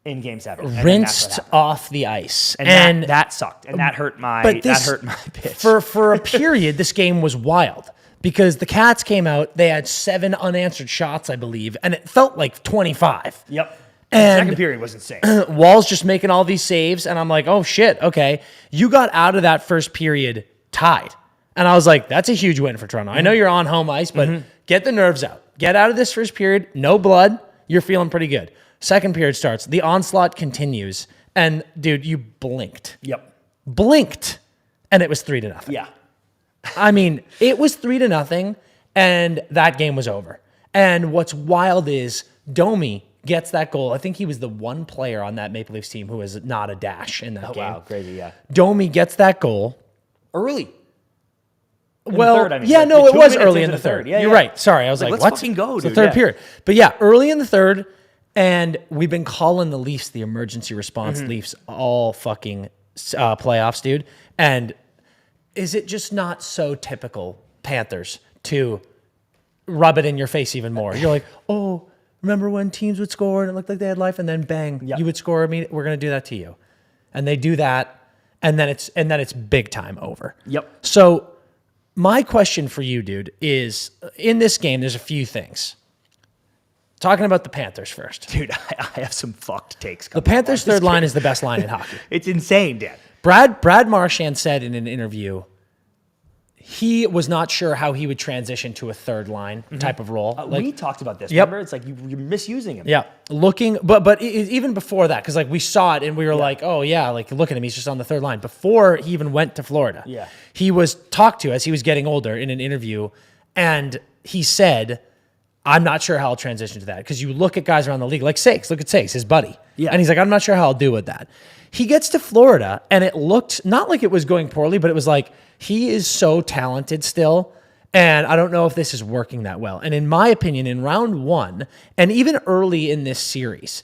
in Game 7. Rinsed off the ice. And that sucked, and that hurt my pitch. For a period, this game was wild. Because the Cats came out, they had 7 unanswered shots, I believe, and it felt like 25. Yep. And the second period was insane. Wall's just making all these saves, and I'm like, oh, shit, okay. You got out of that first period tied. And I was like, that's a huge win for Toronto. I know you're on home ice, but get the nerves out. Get out of this first period. No blood. You're feeling pretty good. Second period starts. The onslaught continues. And, dude, you blinked. Yep. Blinked. And it was 3-0. Yeah. I mean, it was 3-0, and that game was over. And what's wild is Domi gets that goal. I think he was the one player on that Maple Leafs team who was not a dash in that game. Wow, crazy, yeah. Domi gets that goal. Early. It was early in the third. Yeah, You're right. Sorry, I was like let's what? Fucking go, it's dude. The third period. But yeah, early in the third, and we've been calling the Leafs the emergency response Leafs all fucking playoffs, dude. And is it just not so typical Panthers to rub it in your face even more? You're like, oh, remember when teams would score and it looked like they had life, and then bang, you would score. I mean, we're going to do that to you, and they do that, and then it's big time over. Yep. So my question for you, dude, is in this game, there's a few things. Talking about the Panthers first, dude. I have some fucked takes. The Panthers' third line is the best line in hockey. It's insane, Dan. Brad Marchand said in an interview he was not sure how he would transition to a third line type of role. We talked about this. Remember, it's like you're misusing him. Yeah, but even before that, because like we saw it and we were like, oh yeah, like look at him, he's just on the third line. Before he even went to Florida, he was talked to as he was getting older in an interview, and he said, I'm not sure how I'll transition to that, because you look at guys around the league, like Sakes, look at Sakes, his buddy. Yeah. And he's like, I'm not sure how I'll do with that. He gets to Florida, and it looked not like it was going poorly, but it was like, he is so talented still, and I don't know if this is working that well. And in my opinion, in round 1, and even early in this series,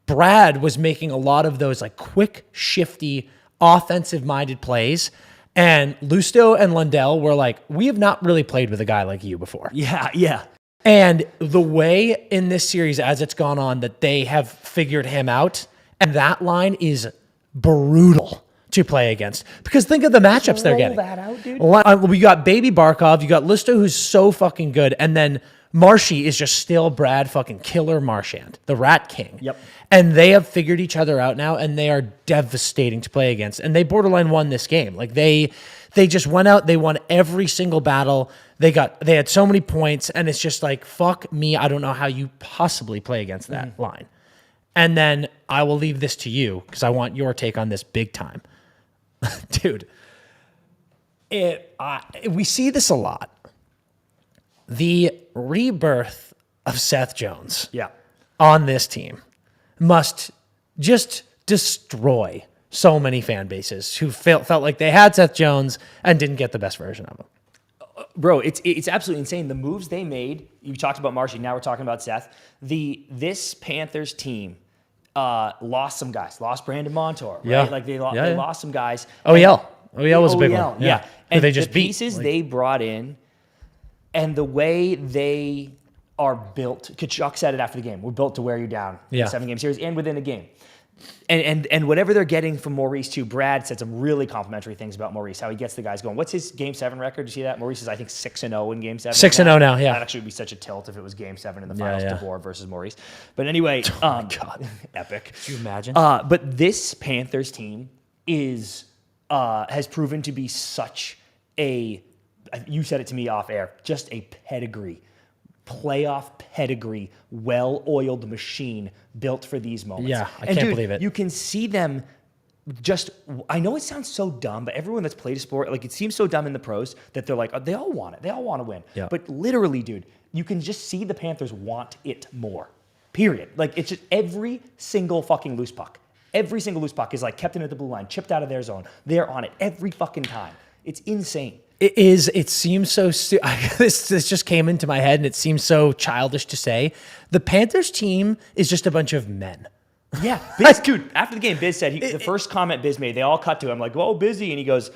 Brad was making a lot of those like quick, shifty, offensive-minded plays, and Lusto and Lundell were like, we have not really played with a guy like you before. Yeah. And the way in this series, as it's gone on, that they have figured him out, and that line is brutal to play against. Because think of the matchups they're getting. That out, dude. We got Baby Barkov, you got Listo, who's so fucking good, and then Marshy is just still Brad fucking Killer Marchand, the Rat King. Yep. And they have figured each other out now, and they are devastating to play against. And they borderline won this game. Like they just went out, they won every single battle. They had so many points, and it's just like, fuck me, I don't know how you possibly play against that line. And then I will leave this to you, because I want your take on this big time. Dude, we see this a lot. the rebirth of Seth Jones Yeah. on this team must just destroy so many fan bases who felt like they had Seth Jones and didn't get the best version of him. Bro, it's absolutely insane. The moves they made, you talked about Marshy, now we're talking about Seth. This Panthers team lost some guys. Lost Brandon Montour, right? Yeah. Like they lost some guys. OEL was a big one. Yeah. And they just the pieces they brought in and the way they are built, Kachuk said it after the game, we're built to wear you down in a 7-game series and within a game. And whatever they're getting from Maurice too, Brad said some really complimentary things about Maurice, how he gets the guys going. What's his Game 7 record? Do you see that? Maurice is, I think, 6-0 in Game 7. 6-0 now, yeah. That actually would be such a tilt if it was Game 7 in the finals, DeBoer versus Maurice. But anyway, God, epic. Could you imagine? But this Panthers team has proven to be such a, you said it to me off air, just a pedigree. Playoff pedigree, well-oiled machine built for these moments. Yeah, I can't believe it. You can see them just, I know it sounds so dumb, but everyone that's played a sport, like it seems so dumb in the pros that they're like, oh, they all want it. They all want to win. Yeah. But literally, dude, you can just see the Panthers want it more, period. Like it's just every single fucking loose puck. Every single loose puck is like kept in at the blue line, chipped out of their zone. They're on it every fucking time. It's insane. It is. It seems so. This just came into my head, and it seems so childish to say. The Panthers team is just a bunch of men. Yeah, Biz, dude. After the game, Biz said the first comment Biz made. They all cut to him like, "Whoa, busy," and he goes,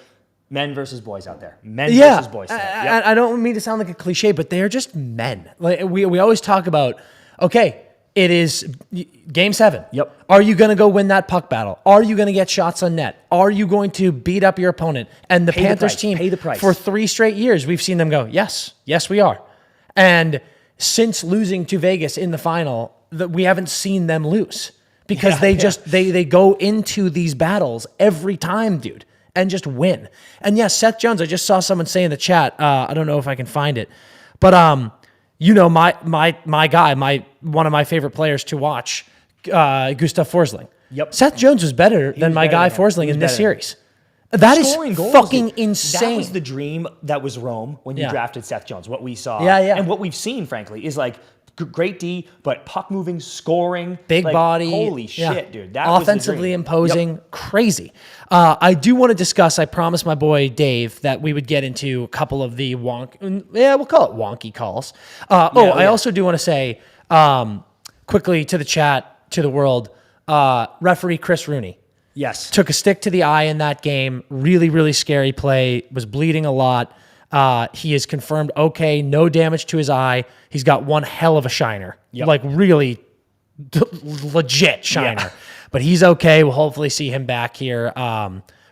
"Men versus boys out there. Men versus boys." Yep. I don't mean to sound like a cliche, but they're just men. Like we always talk about. Okay, it is Game 7. Yep. Are you going to go win that puck battle? Are you going to get shots on net? Are you going to beat up your opponent? And the Panthers team, pay the price. For 3 straight years, we've seen them go, yes, we are. And since losing to Vegas in the final, we haven't seen them lose because they go into these battles every time, dude, and just win. And yes, Seth Jones, I just saw someone say in the chat, I don't know if I can find it, but you know, my guy, one of my favorite players to watch, Gustav Forsling. Yep. Seth Jones was better than my guy Forsling in this series. That is fucking insane. That was the dream that was Rome when you drafted Seth Jones. What we saw. Yeah. And what we've seen, frankly, is like great D, but puck moving, scoring. Big body. Holy shit, dude. That offensively was imposing. Crazy. I do want to discuss, I promised my boy Dave that we would get into a couple of the we'll call it wonky calls. I also do want to say quickly to the chat, to the world, referee Chris Rooney. Yes. Took a stick to the eye in that game. Really, really scary play. Was bleeding a lot. He is confirmed okay. No damage to his eye. He's got one hell of a shiner. Yep. Like really legit shiner. Yeah. But he's okay. We'll hopefully see him back here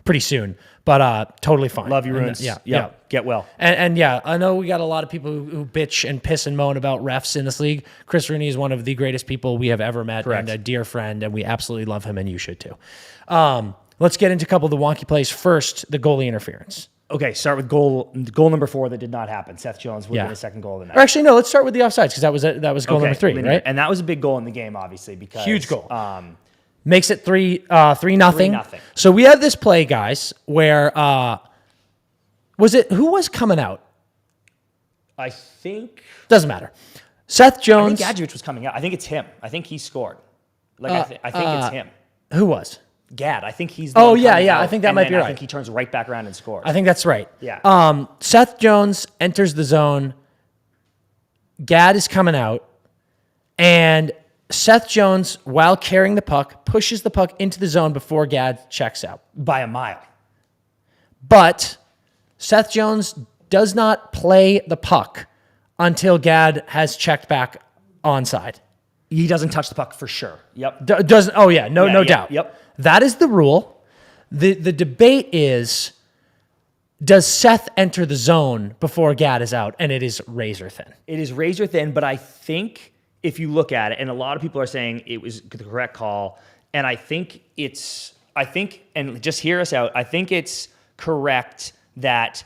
pretty soon. But totally fine. Love you, Runes. Yeah. Get well. And yeah, I know we got a lot of people who bitch and piss and moan about refs in this league. Chris Rooney is one of the greatest people we have ever met. Correct. And a dear friend, and we absolutely love him, and you should too. Let's get into a couple of the wonky plays. First, the goalie interference. Okay, start with goal number 4 that did not happen. Seth Jones would win the second goal of the night. Or actually, no, let's start with the offsides because that was goal number 3, right? And that was a big goal in the game, obviously, because huge goal. Makes it 3-0. 3-0. So we have this play, guys, where who was coming out? I think doesn't matter. Seth Jones. I think Gadjevich was coming out. I think it's him. I think he scored. I think it's him. Who was? Gad. I think he's the one coming out, I think that might be right. I think he turns right back around and scores. I think that's right. Yeah. Seth Jones enters the zone. Gad is coming out. And Seth Jones, while carrying the puck, pushes the puck into the zone before Gad checks out. By a mile. But Seth Jones does not play the puck until Gad has checked back onside. He doesn't touch the puck for sure. Yep. Doesn't. Oh yeah, no doubt. Yep. That is the rule. The debate is, does Seth enter the zone before Gad is out? And it is razor thin. It is razor thin, but I think if you look at it, and a lot of people are saying it was the correct call, and and just hear us out, I think it's correct that,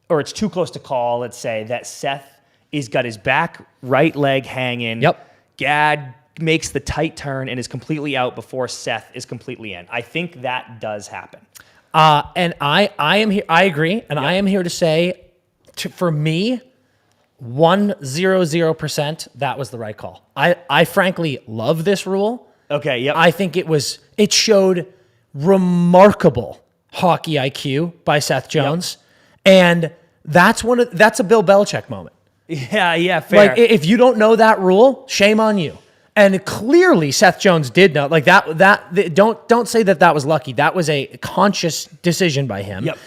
or it's too close to call, let's say, that Seth has got his back right leg hanging. Yep. Gad makes the tight turn and is completely out before Seth is completely in. I think that does happen. And I am here. I agree, and I am here to say, for me, 100% that was the right call. I frankly love this rule. Okay, yep. I think it showed remarkable hockey IQ by Seth Jones. And that's a Bill Belichick moment. Yeah, fair. Like, if you don't know that rule, shame on you. And clearly Seth Jones did know. Like don't say that was lucky. That was a conscious decision by him. Yep.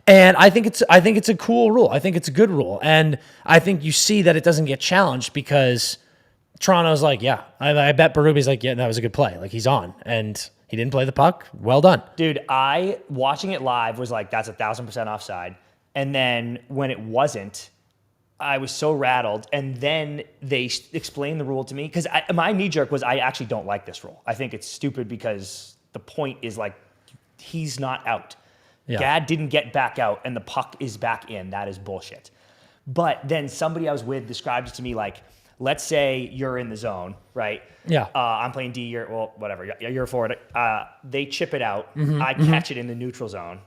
And I think it's a cool rule. I think it's a good rule. And I think you see that it doesn't get challenged because Toronto's like, yeah, I bet Berube's like, yeah, that was a good play. Like, he's on. And he didn't play the puck. Well done. Dude, watching it live was like, that's 1,000% offside. And then when it wasn't, I was so rattled. And then they explained the rule to me. Because my knee jerk was, I actually don't like this rule. I think it's stupid because the point is like, he's not out. Yeah. Gadd didn't get back out, and the puck is back in. That is bullshit. But then somebody I was with described it to me like, let's say you're in the zone, right? Yeah. I'm playing D, whatever. You're forward. They chip it out. I catch it in the neutral zone,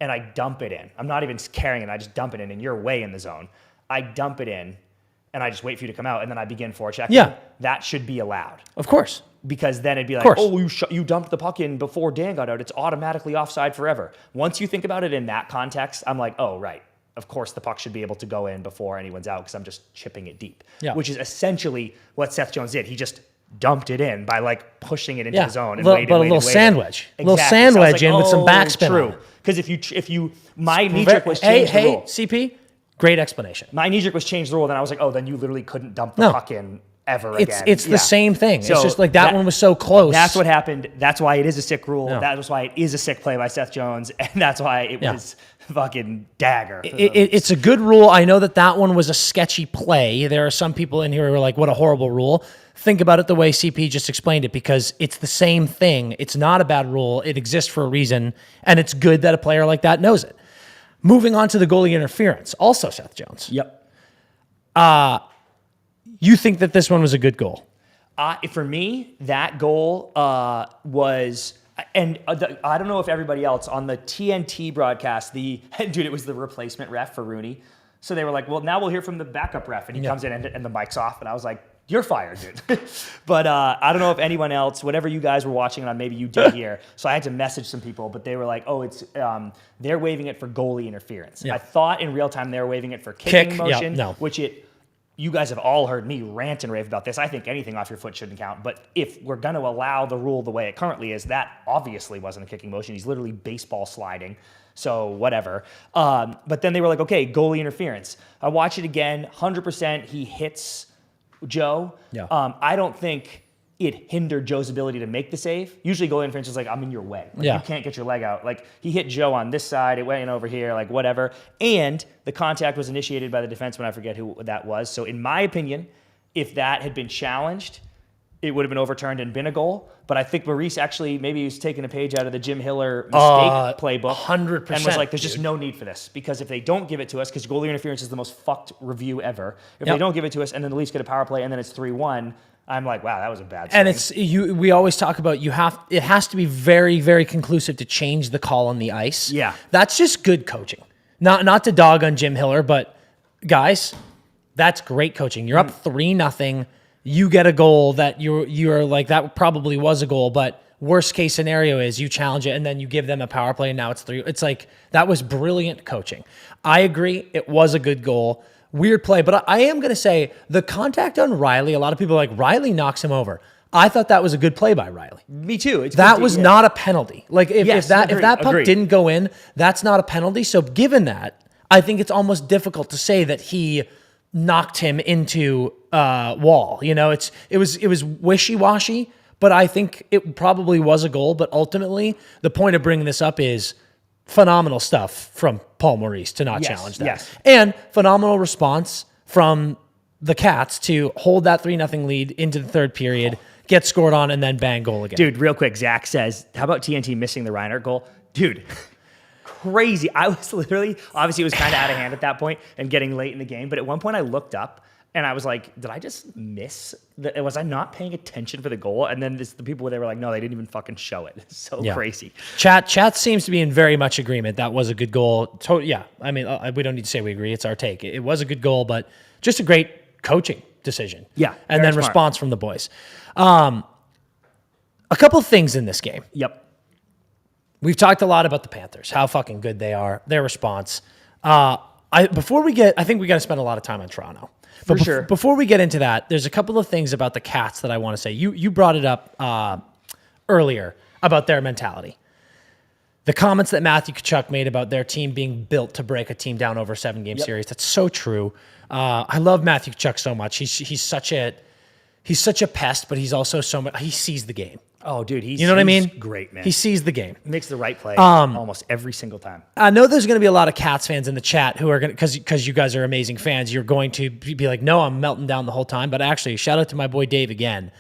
and I dump it in. I'm not even carrying it. I just dump it in, and you're way in the zone. I dump it in, and I just wait for you to come out, and then I begin forechecking. Yeah. That should be allowed. Of course. Because then it'd be like, oh, you dumped the puck in before Dan got out. It's automatically offside forever. Once you think about it in that context, I'm like, oh, right. Of course, the puck should be able to go in before anyone's out because I'm just chipping it deep. Yeah. Which is essentially what Seth Jones did. He just dumped it in by like pushing it into the zone and waited. But a little sandwich. A little sandwich in with some backspin. True. Because if you my knee jerk was change the rule. CP, great explanation. My knee jerk was change the rule. Then I was like, oh, then you literally couldn't dump the puck in ever again. It's the same thing. So it's just like that one was so close. That's what happened. That's why it is a sick rule. Yeah. That was why it is a sick play by Seth Jones. And that's why it was fucking dagger. It's a good rule. I know that one was a sketchy play. There are some people in here who are like, what a horrible rule. Think about it the way CP just explained it because it's the same thing. It's not a bad rule. It exists for a reason. And it's good that a player like that knows it. Moving on to the goalie interference. Also Seth Jones. Yep. You think that this one was a good goal? For me, that goal was, and I don't know if everybody else on the TNT broadcast, dude, it was the replacement ref for Rooney. So they were like, well, now we'll hear from the backup ref. And he comes in and the mic's off. And I was like, you're fired, dude. But I don't know if anyone else, whatever you guys were watching on, maybe you did hear. So I had to message some people, but they were like, oh, it's they're waving it for goalie interference. Yeah. I thought in real time they were waving it for kicking motion, which you guys have all heard me rant and rave about this. I think anything off your foot shouldn't count. But if we're going to allow the rule the way it currently is, that obviously wasn't a kicking motion. He's literally baseball sliding. So whatever. But then they were like, okay, goalie interference. I watch it again. 100% he hits Joe. Yeah. I don't think it hindered Joe's ability to make the save. Usually goalie interference is like, I'm in your way. Like, you can't get your leg out. Like, he hit Joe on this side, it went in over here, like whatever. And the contact was initiated by the defenseman. I forget who that was. So in my opinion, if that had been challenged, it would have been overturned and been a goal. But I think Maurice actually, maybe he was taking a page out of the Jim Hiller mistake playbook. 100%. And was like, there's just no need for this. Because if they don't give it to us, because goalie interference is the most fucked review ever. If they don't give it to us and then the Leafs get a power play and then it's 3-1, I'm like, wow, that was a bad swing. And we always talk about it has to be very, very conclusive to change the call on the ice. Yeah. That's just good coaching. Not to dog on Jim Hiller, but guys, that's great coaching. You're up 3-0. You get a goal that you're like, that probably was a goal, but worst case scenario is you challenge it and then you give them a power play and now it's 3. It's like, that was brilliant coaching. I agree. It was a good goal. Weird play, but I am going to say the contact on Riley, a lot of people are like, Riley knocks him over. I thought that was a good play by Riley. Me too. That was not a penalty. Like if that puck didn't go in, that's not a penalty. So given that, I think it's almost difficult to say that he knocked him into wall. You know, it was wishy-washy, but I think it probably was a goal. But ultimately, the point of bringing this up is phenomenal stuff from Paul Maurice to not challenge that. Yes. And phenomenal response from the Cats to hold that 3-0 lead into the third period, get scored on, and then bang, goal again. Dude, real quick, Zach says, how about TNT missing the Reinhardt goal? Dude, crazy. I was literally, obviously it was kind of out of hand at that point and getting late in the game, but at one point I looked up And I was like, did I just miss? Was I not paying attention for the goal? And then the people were like, no, they didn't even fucking show it. It's so crazy. Chat seems to be in very much agreement. That was a good goal. I mean, we don't need to say we agree. It's our take. It was a good goal, but just a great coaching decision. Yeah. And then smart response from the boys. A couple of things in this game. Yep. We've talked a lot about the Panthers, how fucking good they are, their response. I think we got to spend a lot of time on Toronto. For sure. Before we get into that, there's a couple of things about the Cats that I want to say. You brought it up earlier about their mentality. The comments that Matthew Tkachuk made about their team being built to break a team down over a 7-game series. That's so true. I love Matthew Tkachuk so much. He's such a pest, but he's also he sees the game. Oh, dude, you know what I mean? Great, man. He sees the game. He makes the right play almost every single time. I know there's going to be a lot of Cats fans in the chat who are going to, because you guys are amazing fans, you're going to be like, no, I'm melting down the whole time. But actually, shout out to my boy Dave again.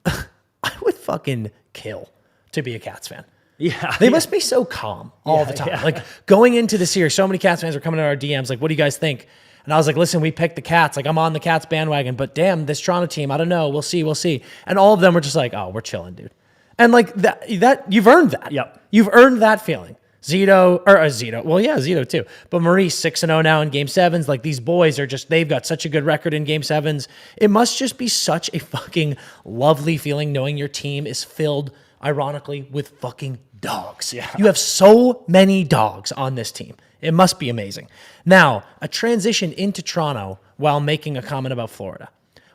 I would fucking kill to be a Cats fan. Yeah. They must be so calm all the time. Yeah. Like going into the series, so many Cats fans were coming to our DMs like, what do you guys think? And I was like, listen, we picked the Cats. Like, I'm on the Cats bandwagon, but damn, this Toronto team, I don't know. We'll see. And all of them were just like, oh, we're chilling, dude. And like that you've earned that. Yep. You've earned that feeling. Zito. Well, yeah, Zito too. But Maurice, 6-0 now in Game 7s. Like, these boys are they've got such a good record in Game 7s. It must just be such a fucking lovely feeling knowing your team is filled, ironically, with fucking dogs. Yeah. You have so many dogs on this team. It must be amazing. Now, a transition into Toronto while making a comment about Florida.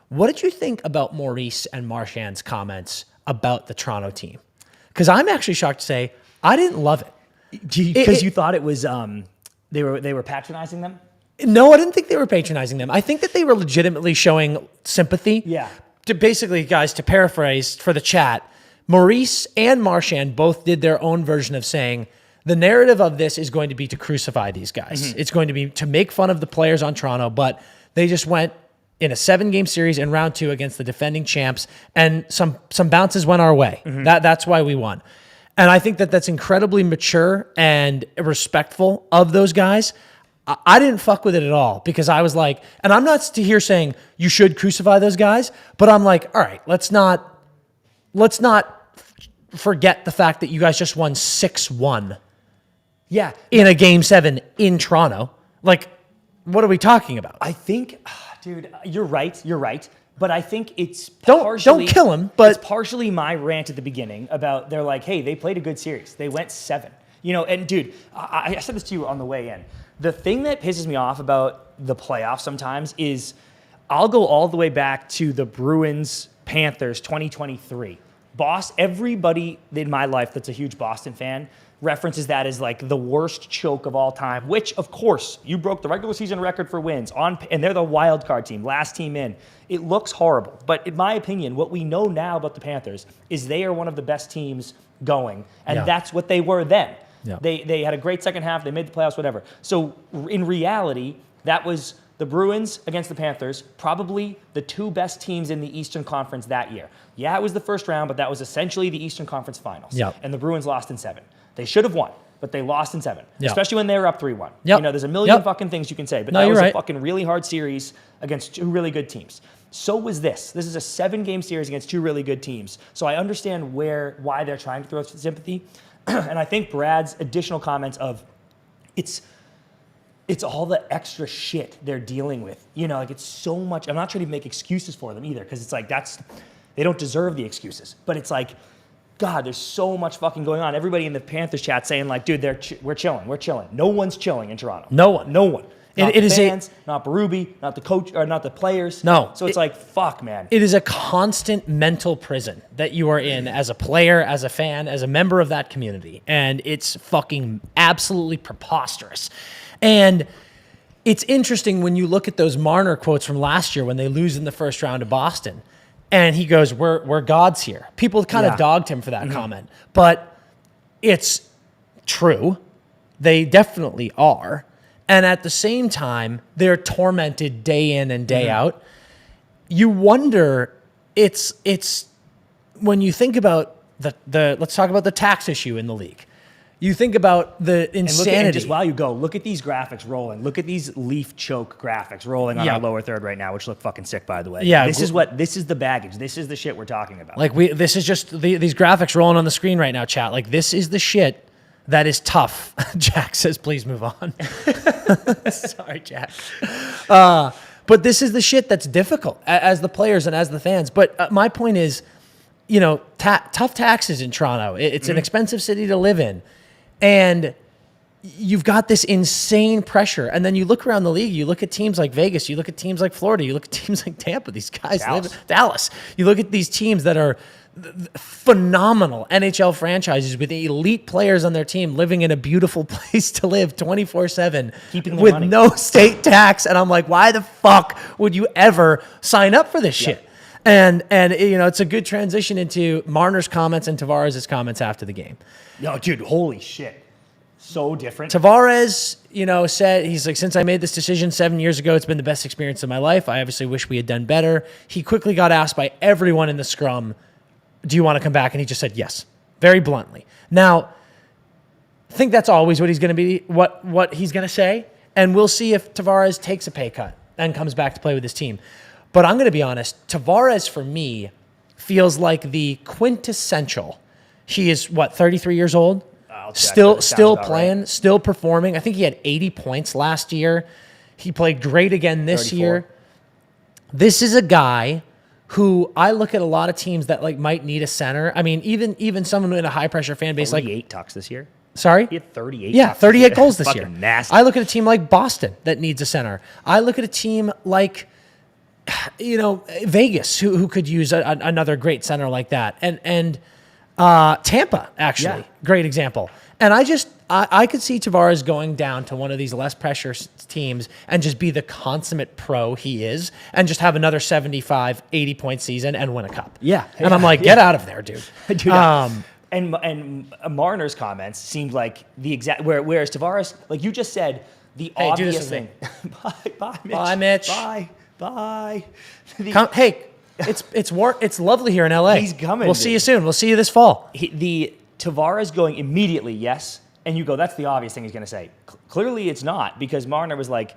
What did you think about Maurice and Marchand's comments about the Toronto team? Because I'm actually shocked to say I didn't love it. Because you thought it was they were patronizing them? No, I didn't think they were patronizing them. I think that they were legitimately showing sympathy. Yeah. To basically, guys, to paraphrase for the chat, Maurice and Marchand both did their own version of saying, the narrative of this is going to be to crucify these guys. Mm-hmm. It's going to be to make fun of the players on Toronto, but they just went in a 7-game series in round 2 against the defending champs, and some bounces went our way. Mm-hmm. That's why we won. And I think that that's incredibly mature and respectful of those guys. I didn't fuck with it at all because I was like, and I'm not here saying you should crucify those guys, but I'm like, all right, let's not forget the fact that you guys just won 6-1. Yeah. In a Game 7 in Toronto. Like, what are we talking about? I think, dude, you're right. But I think it's partially... Don't kill him, but... It's partially my rant at the beginning about they're like, hey, they played a good series. They went 7. You know, and dude, I said this to you on the way in. The thing that pisses me off about the playoffs sometimes is I'll go all the way back to the Bruins-Panthers 2023. Everybody in my life that's a huge Boston fan references that as like the worst choke of all time, which of course you broke the regular season record for wins and they're the wild card team, last team in. It looks horrible, but in my opinion, what we know now about the Panthers is they are one of the best teams going, and that's what they were then. Yeah. They had a great second half, they made the playoffs, whatever. So in reality, that was the Bruins against the Panthers, probably the 2 best teams in the Eastern Conference that year. Yeah, it was the first round, but that was essentially the Eastern Conference Finals. Yep. And the Bruins lost in 7. They should have won, but they lost in 7, especially when they were up 3-1. Yep. You know, there's a million fucking things you can say, but that was a fucking really hard series against 2 really good teams. So was this. This is a 7-game series against 2 really good teams. So I understand why they're trying to throw sympathy. And I think Brad's additional comments of it's all the extra shit they're dealing with. You know, like it's so much. I'm not trying to make excuses for them either, because it's like they don't deserve the excuses. But it's like, God, there's so much fucking going on. Everybody in the Panthers chat saying like, dude, we're chilling. No one's chilling in Toronto. No one. Not the fans, not Berube, not the coach, or not the players. No. So it's like, fuck, man. It is a constant mental prison that you are in as a player, as a fan, as a member of that community. And it's fucking absolutely preposterous. And it's interesting when you look at those Marner quotes from last year when they lose in the first round to Boston. And he goes, we're gods here. People kind of dogged him for that comment. But it's true. They definitely are. And at the same time, they're tormented day in and day out. You wonder, it's when you think about the let's talk about the tax issue in the league. You think about the insanity. And just while you go, look at these graphics rolling. Look at these leaf choke graphics rolling on our lower third right now, which look fucking sick, by the way. Yeah, this is the baggage. This is the shit we're talking about. Like this is just these graphics rolling on the screen right now, chat. Like this is the shit that is tough. Jack says, please move on. Sorry, Jack. But this is the shit that's difficult as the players and as the fans. But my point is, tough taxes in Toronto. It's an expensive city to live in. And you've got this insane pressure. And then you look around the league, you look at teams like Vegas, you look at teams like Florida, you look at teams like Tampa. These guys live in Dallas. You look at these teams that are phenomenal NHL franchises with elite players on their team living in a beautiful place to live 24/7 with money. No state tax. And I'm like, why the fuck would you ever sign up for this shit? And it's a good transition into Marner's comments and Tavares' comments after the game. Yo, dude, holy shit. So different. Tavares, said, he's like, since I made this decision 7 years ago, it's been the best experience of my life. I obviously wish we had done better. He quickly got asked by everyone in the scrum, do you want to come back? And he just said yes, very bluntly. Now, I think that's always what he's going to be, what he's going to say. And we'll see if Tavares takes a pay cut and comes back to play with his team. But I'm going to be honest, Tavares, for me, feels like the quintessential. He is, 33 years old? Still playing, right. Still performing. I think he had 80 points last year. He played great again this 34. Year. This is a guy who I look at a lot of teams that might need a center. I mean, even someone in a high-pressure fan base 38 tucks this year. Sorry? He had 38 Yeah, 38 goals this year. Nasty. I look at a team like Boston that needs a center. I look at a team like Vegas, who could use another great center like that. And Tampa, actually, great example. And I could see Tavares going down to one of these less pressure teams and just be the consummate pro he is and just have another 75, 80-point season and win a cup. Yeah. And I'm like, get out of there, dude. And Marner's comments seemed like the exact, whereas Tavares, like you just said, the obvious thing. Bye, Mitch. Bye, Mitch. Bye. Hey, it's lovely here in LA. He's coming. We'll see you soon. We'll see you this fall. The Tavares going immediately, yes, and you go, that's the obvious thing he's going to say. Clearly, it's not, because Marner was like,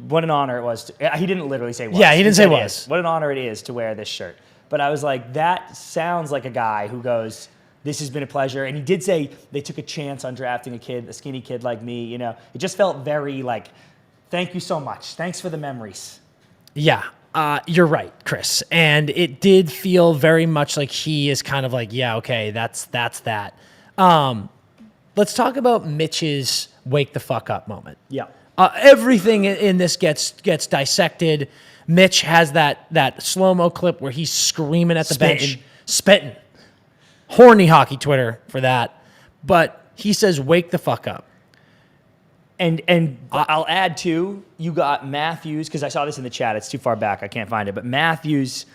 what an honor it was. He didn't literally say was. Yeah, he didn't say was. What an honor it is to wear this shirt. But I was like, that sounds like a guy who goes, this has been a pleasure. And he did say they took a chance on drafting a skinny kid like me. It just felt very like, thank you so much. Thanks for the memories. Yeah, you're right, Chris. And it did feel very much like he is kind of like, yeah, okay, that's that. Let's talk about Mitch's wake the fuck up moment. Yeah. Everything in this gets dissected. Mitch has that slow-mo clip where he's screaming at the bench. Spitting. Horny hockey Twitter for that. But he says, wake the fuck up. And I'll add too, you got Matthews, because I saw this in the chat. It's too far back. I can't find it. But Matthews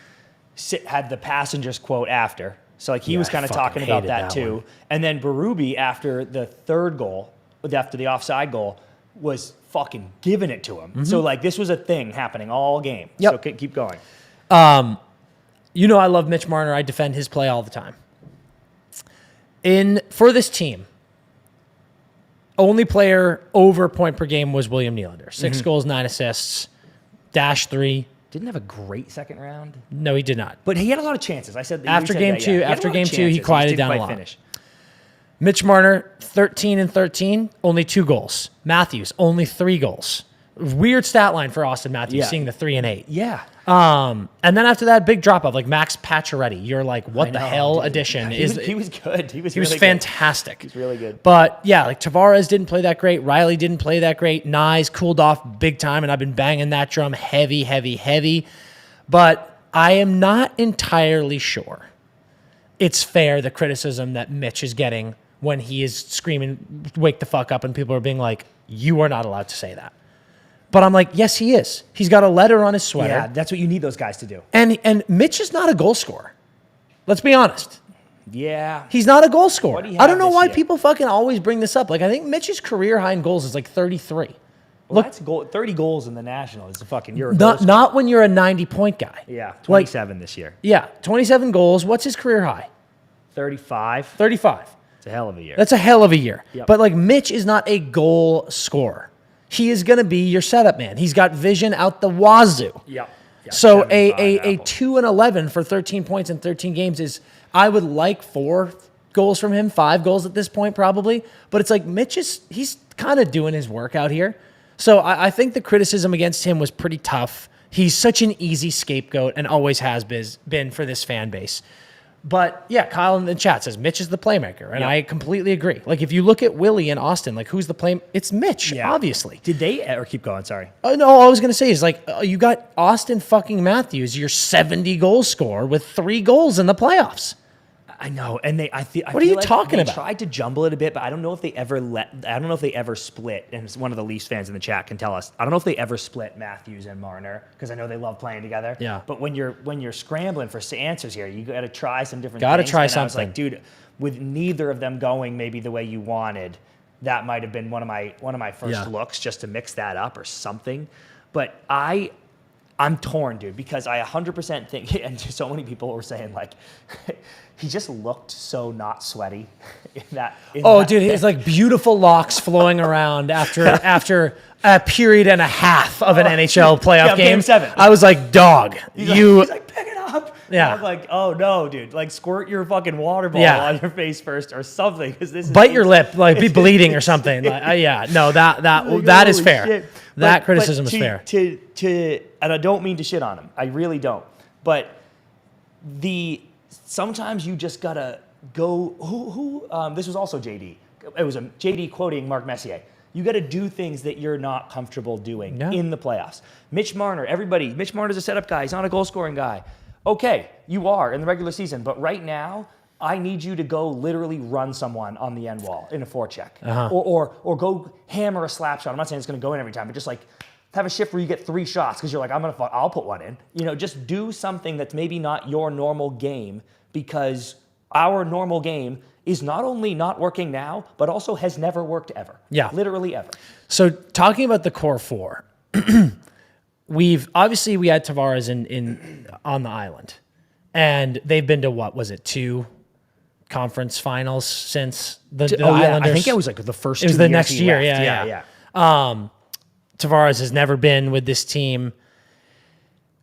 had the passengers quote after. So he was kind of talking about that too. One. And then Berube, after the third goal, after the offside goal, was fucking giving it to him. Mm-hmm. So this was a thing happening all game. Yep. So keep going. I love Mitch Marner. I defend his play all the time. For this team, only player over point per game was William Nylander. 6 goals, 9 assists, -3. Didn't have a great second round. No, he did not. But he had a lot of chances. I said after game two, he quieted down a lot. Finish. Mitch Marner, 13-13, only 2 goals. Matthews, only 3 goals. Weird stat line for Austin Matthews, seeing the 3 and 8. Yeah. And then after that, big drop off, like Max Pacioretty. You're like, what the hell addition is? He was good. He was really fantastic. He's really good. But yeah, Tavares didn't play that great. Riley didn't play that great. Nyes cooled off big time, and I've been banging that drum heavy. But I am not entirely sure it's fair, the criticism that Mitch is getting when he is screaming, wake the fuck up, and people are being like, you are not allowed to say that. But I'm like, yes, he is. He's got a letter on his sweater. Yeah, that's what you need those guys to do. And Mitch is not a goal scorer. Let's be honest. Yeah. He's not a goal scorer. I don't know why people fucking always bring this up. I think Mitch's career high in goals is 33. Well, that's 30 goals in the National is you're a not when you're a 90-point guy. Yeah, 27 this year. Yeah, 27 goals. What's his career high? 35. 35. It's a hell of a year. That's a hell of a year. Yep. But like Mitch is not a goal scorer. He is going to be your setup man. He's got vision out the wazoo. Yep. So a 2-11 for 13 points in 13 games is, I would like 4 goals from him, 5 goals at this point probably. But it's like Mitch he's kind of doing his work out here. So I think the criticism against him was pretty tough. He's such an easy scapegoat and always has been for this fan base. But yeah, Kyle in the chat says Mitch is the playmaker, and I completely agree. Like if you look at Willie and Austin, like who's the play? It's Mitch, obviously. Did they ever keep going? Sorry. No, all I was gonna say is like you got Austin fucking Matthews, your 70 goal scorer with 3 goals in the playoffs. I know, and what are you talking about? They tried to jumble it a bit, but I don't know if they ever split. And one of the Leafs fans in the chat can tell us. I don't know if they ever split Matthews and Marner because I know they love playing together. Yeah. But when you're scrambling for answers here, you got to try some different. Got to things. try and something. I was like, dude, with neither of them going maybe the way you wanted, that might have been one of my first looks just to mix that up or something. But I'm torn, dude, because I 100% think, and so many people were saying like. He just looked so not sweaty. Dude, his like beautiful locks flowing around after a period and a half of an NHL playoff game. Game 7. I was like, dog, he's like, pick it up. Yeah. I'm like, oh no, dude, like squirt your fucking water bottle on your face first or something, because this is bite your lip, like be bleeding or something. Like, no, that is fair. Shit. That criticism is fair. And I don't mean to shit on him. I really don't. But sometimes you just gotta go. This was also JD. It was a JD quoting Mark Messier. You got to do things that you're not comfortable doing in the playoffs. Mitch Marner, Mitch Marner's a setup guy. He's not a goal scoring guy. Okay, you are in the regular season, but right now, I need you to go literally run someone on the end wall in a forecheck, or go hammer a slap shot. I'm not saying it's going to go in every time, but just like. Have a shift where you get 3 shots because you're like, I'll put one in. Just do something that's maybe not your normal game, because our normal game is not only not working now, but also has never worked ever. Yeah. Literally ever. So talking about the core 4, we had Tavares in on the island, and they've been to what was it, 2 conference finals since the Islanders. I think it was like the first. It was 2 the years next he year. left. Yeah. Tavares has never been with this team.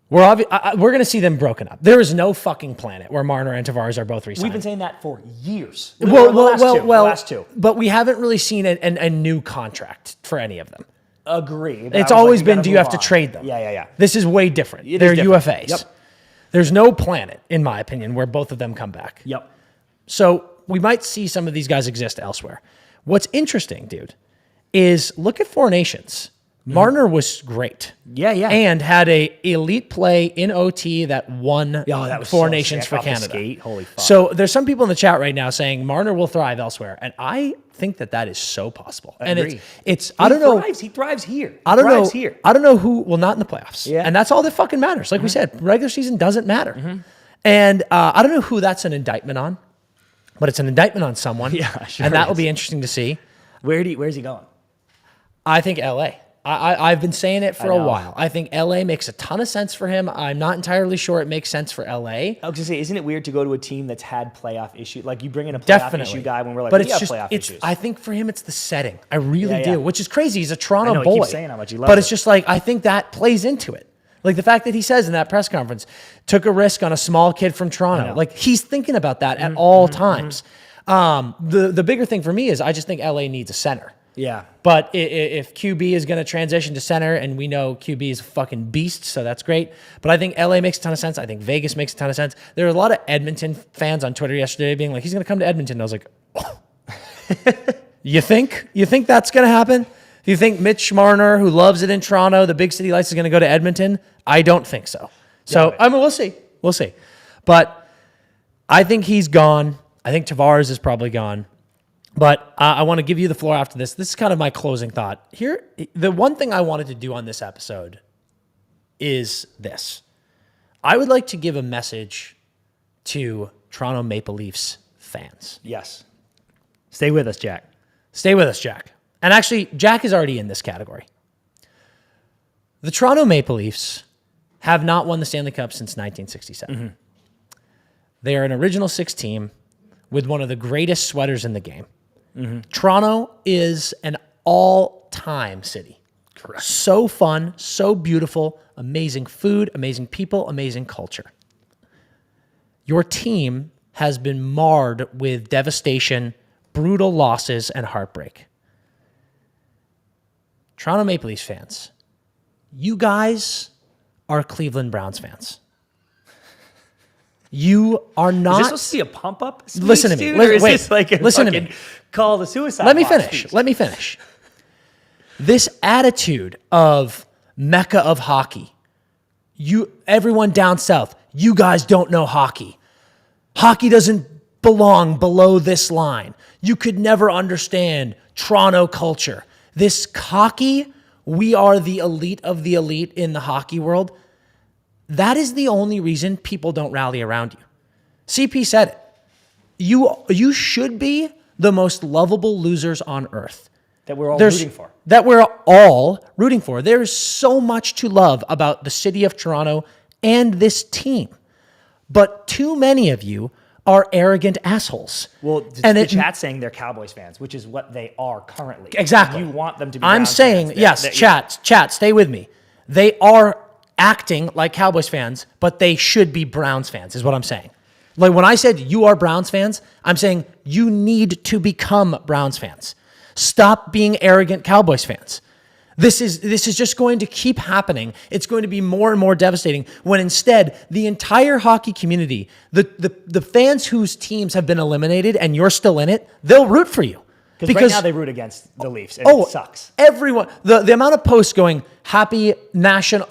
We're going to see them broken up. There is no fucking planet where Marner and Tavares are both re-signed. We've been saying that for years. The last two. But we haven't really seen a new contract for any of them. Agree. It's always been, do you have to trade them? Yeah. This is way different. They're UFAs. Yep. There's no planet, in my opinion, where both of them come back. Yep. So we might see some of these guys exist elsewhere. What's interesting, dude, is look at 4 Nations. Marner was great. Yeah. And had a elite play in OT that won that was 4 so Nations sick for off the Canada. skate. Holy fuck. So there's some people in the chat right now saying Marner will thrive elsewhere, and I think that is so possible. And it's I don't know. He thrives here. I don't know who. Well, not in the playoffs. Yeah. And that's all that fucking matters. Like we said, regular season doesn't matter. And I don't know who that's an indictment on, but it's an indictment on someone. Yeah, sure. And that will be interesting to see. Where's he going? I think LA. I've been saying it for a while. I think LA makes a ton of sense for him. I'm not entirely sure it makes sense for LA. I was going to say, isn't it weird to go to a team that's had playoff issues? Like you bring in a playoff issue guy when we're like, we have playoff issues. I think for him, it's the setting. I really do, which is crazy. He's a Toronto boy. He keeps saying how much he loves but it's just like, I think that plays into it. Like the fact that he says in that press conference, took a risk on a small kid from Toronto. Like he's thinking about that at all times. The bigger thing for me is I just think LA needs a center. Yeah. But if QB is going to transition to center, and we know QB is a fucking beast, so that's great. But I think LA makes a ton of sense. I think Vegas makes a ton of sense. There are a lot of Edmonton fans on Twitter yesterday being like, he's going to come to Edmonton. And I was like, oh. You think that's going to happen? Do you think Mitch Marner, who loves it in Toronto, the big city lights, is going to go to Edmonton? I don't think so. So, we'll see. We'll see. But I think he's gone. I think Tavares is probably gone. But I want to give you the floor after this. This is kind of my closing thought. Here, the one thing I wanted to do on this episode is this. I would like to give a message to Toronto Maple Leafs fans. Yes. Stay with us, Jack. Stay with us, Jack. And actually, Jack is already in this category. The Toronto Maple Leafs have not won the Stanley Cup since 1967. They are an original 6 team with one of the greatest sweaters in the game. Toronto is an all-time city. Correct. So fun, so beautiful, amazing food, amazing people, amazing culture. Your team has been marred with devastation, brutal losses, and heartbreak. Toronto Maple Leafs fans, you guys are Cleveland Browns fans. You are not. Is this supposed to be a pump up? Listen to me. Listen to me. Call the suicide. Let me finish. This attitude of Mecca of hockey. Everyone down south, you guys don't know hockey. Hockey doesn't belong below this line. You could never understand Toronto culture. This hockey, we are the elite of the elite in the hockey world. That is the only reason people don't rally around you. CP said it. You should be the most lovable losers on earth. That we're all rooting for. That we're all rooting for. There is so much to love about the city of Toronto and this team. But too many of you are arrogant assholes. Well, the chat's saying they're Cowboys fans, which is what they are currently. Exactly. You want them to be I'm Browns saying, fans. yes, chat, stay with me. They are acting like Cowboys fans, but they should be Browns fans, is what I'm saying. Like when I said you are Browns fans, I'm saying you need to become Browns fans. Stop being arrogant Cowboys fans. This is just going to keep happening. It's going to be more and more devastating when instead the entire hockey community, the fans whose teams have been eliminated and you're still in it, they'll root for you. Because right now they root against the Leafs, and it sucks. Everyone, the amount of posts going, happy national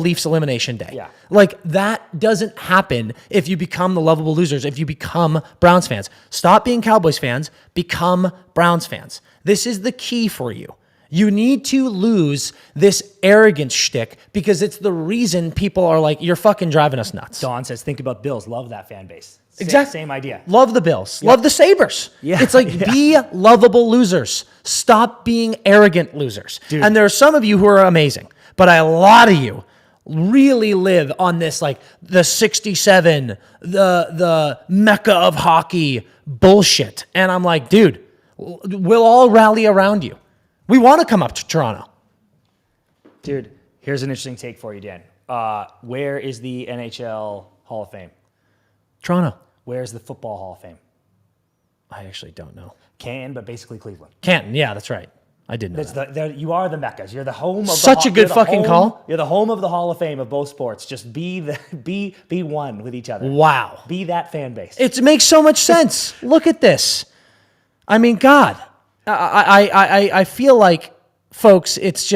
Leafs elimination day. Yeah. Like that doesn't happen if you become the lovable losers, if you become Browns fans. Stop being Cowboys fans, become Browns fans. This is the key for you. You need to lose this arrogance shtick because it's the reason people are like, you're fucking driving us nuts. Don says, think about Bills. Love that fan base. Exactly. Same idea. Love the Bills. Yep. Love the Sabres. Yeah. It's like, be lovable losers. Stop being arrogant losers. Dude. And there are some of you who are amazing, but a lot of you really live on this, like the 67, the Mecca of hockey bullshit. And I'm like, dude, we'll all rally around you. We want to come up to Toronto. Dude, here's an interesting take for you, Dan. Where is the NHL Hall of Fame? Toronto. Where's the Football Hall of Fame? I actually don't know. Canton, but basically Cleveland. Canton, yeah, that's right. I did know that. You are the Meccas. You're the home of such a good fucking call. You're the home of the Hall of Fame of both sports. Just be one with each other. Wow. Be that fan base. It makes so much sense. Look at this. I mean, God. I feel like, folks, it's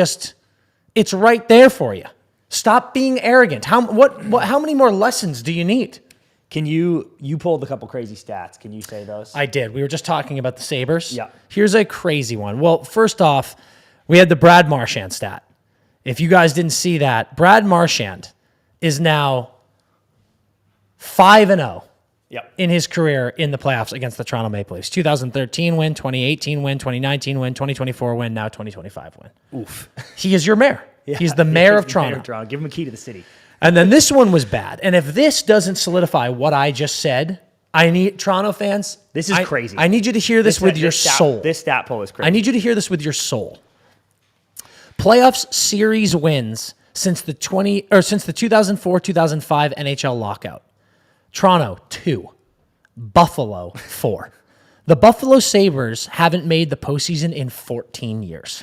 right there for you. Stop being arrogant. How many more lessons do you need? Can you pulled a couple crazy stats. Can you say those? I did. We were just talking about the Sabres. Yeah. Here's a crazy one. Well, first off, we had the Brad Marchand stat. If you guys didn't see that, Brad Marchand is now 5-0. Yep. In his career in the playoffs against the Toronto Maple Leafs. 2013 win, 2018 win, 2019 win, 2024 win, now 2025 win. Oof. He is your mayor. Yeah, he's the mayor of Toronto. Give him a key to the city. And then this one was bad. And if this doesn't solidify what I just said, I need Toronto fans. This is crazy. I need you to hear this with your soul. This stat poll is crazy. I need you to hear this with your soul. Playoffs series wins since the 2004-2005 NHL lockout. Toronto, 2. Buffalo, 4. The Buffalo Sabres haven't made the postseason in 14 years.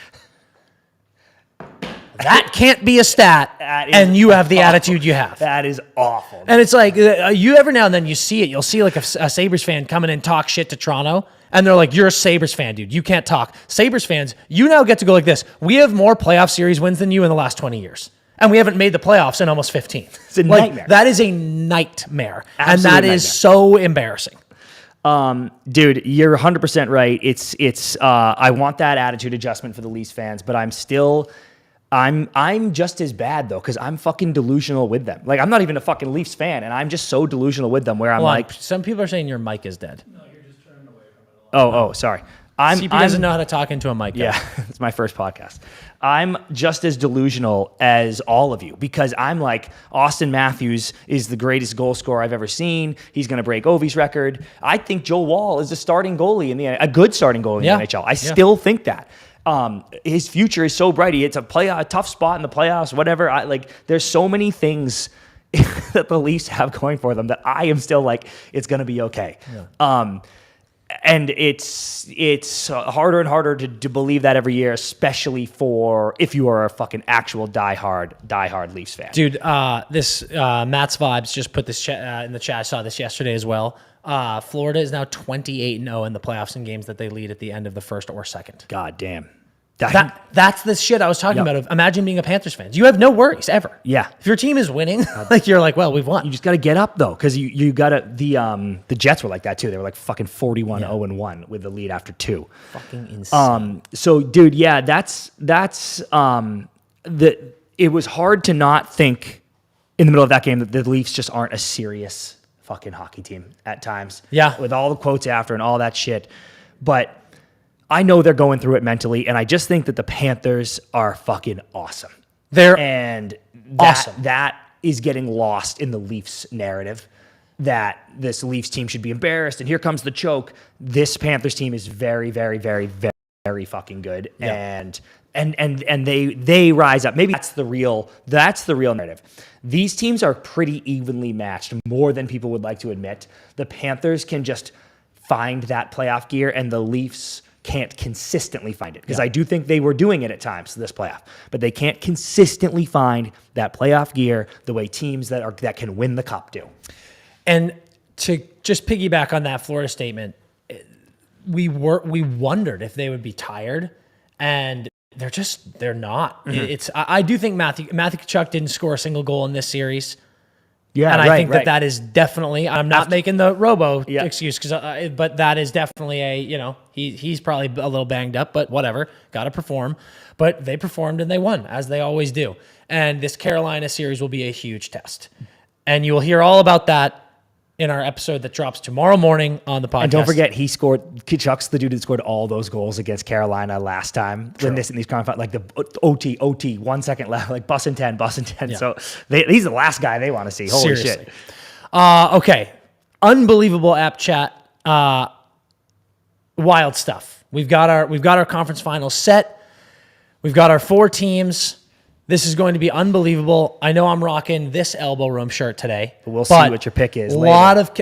That can't be a stat, and you have the attitude you have. That is awful. And it's like, you every now and then you see it. You'll see like a Sabres fan come in and talk shit to Toronto, and they're like, you're a Sabres fan, dude. You can't talk. Sabres fans, you now get to go like this. We have more playoff series wins than you in the last 20 years. And we haven't made the playoffs in almost 15. It's a nightmare. That is a nightmare. Absolute and that nightmare. is so embarrassing. Dude, you're 100% right. It's I want that attitude adjustment for the Leafs fans, but I'm just as bad though, because I'm fucking delusional with them. Like I'm not even a fucking Leafs fan, and I'm just so delusional with them where I'm like, some people are saying your mic is dead. No, you're just turning away from it a lot. oh, sorry. CP doesn't know how to talk into a mic. Yeah, it's my first podcast. I'm just as delusional as all of you because I'm like, Austin Matthews is the greatest goal scorer I've ever seen. He's going to break Ovi's record. I think Joe Wall is a starting goalie a good starting goalie in the NHL. I still think that. His future is so bright. It's a tough spot in the playoffs, whatever. There's so many things that the Leafs have going for them that I am still like, it's going to be okay. Yeah. And it's harder and harder to believe that every year, especially if you are a fucking actual diehard Leafs fan. Dude, this Matt's Vibes just put this in the chat. I saw this yesterday as well. Florida is now 28-0 in the playoffs in games that they lead at the end of the first or second. God damn. That's the shit I was talking about. Imagine being a Panthers fan. You have no worries ever. Yeah. If your team is winning, you're like, well, we've won. You just got to get up though, because you got to. The Jets were like that too. They were like fucking 41-0-1 with the lead after 2. Fucking insane. So, dude, yeah, it was hard to not think in the middle of that game that the Leafs just aren't a serious fucking hockey team at times. Yeah. With all the quotes after and all that shit, but. I know they're going through it mentally, and I just think that the Panthers are fucking awesome. Awesome. That is getting lost in the Leafs narrative that this Leafs team should be embarrassed, and here comes the choke. This Panthers team is very, very, very, very, very fucking good, and they rise up. Maybe that's the real narrative. These teams are pretty evenly matched, more than people would like to admit. The Panthers can just find that playoff gear, and the Leafs can't consistently find it, because I do think they were doing it at times this playoff, but they can't consistently find that playoff gear the way teams that can win the cup do. And to just piggyback on that Florida statement, we wondered if they would be tired, and they're not. Mm-hmm. I do think Matthew Tkachuk didn't score a single goal in this series. Yeah, and I think that is definitely. I'm not making the Robo excuse, but that is definitely he's probably a little banged up, but whatever, got to perform. But they performed and they won, as they always do. And this Carolina series will be a huge test, and you will hear all about that in our episode that drops tomorrow morning on the podcast. And don't forget, Tkachuk's the dude that scored all those goals against Carolina last time. True. In these conference, like the OT, 1 second left, like bussin' 10. Yeah. So he's the last guy they want to see. Holy Seriously. shit. Okay. Unbelievable app chat. Wild stuff. We've got our conference finals set. We've got our 4 teams. This is going to be unbelievable. I know I'm rocking this elbow room shirt today. We'll see what your pick is. A lot of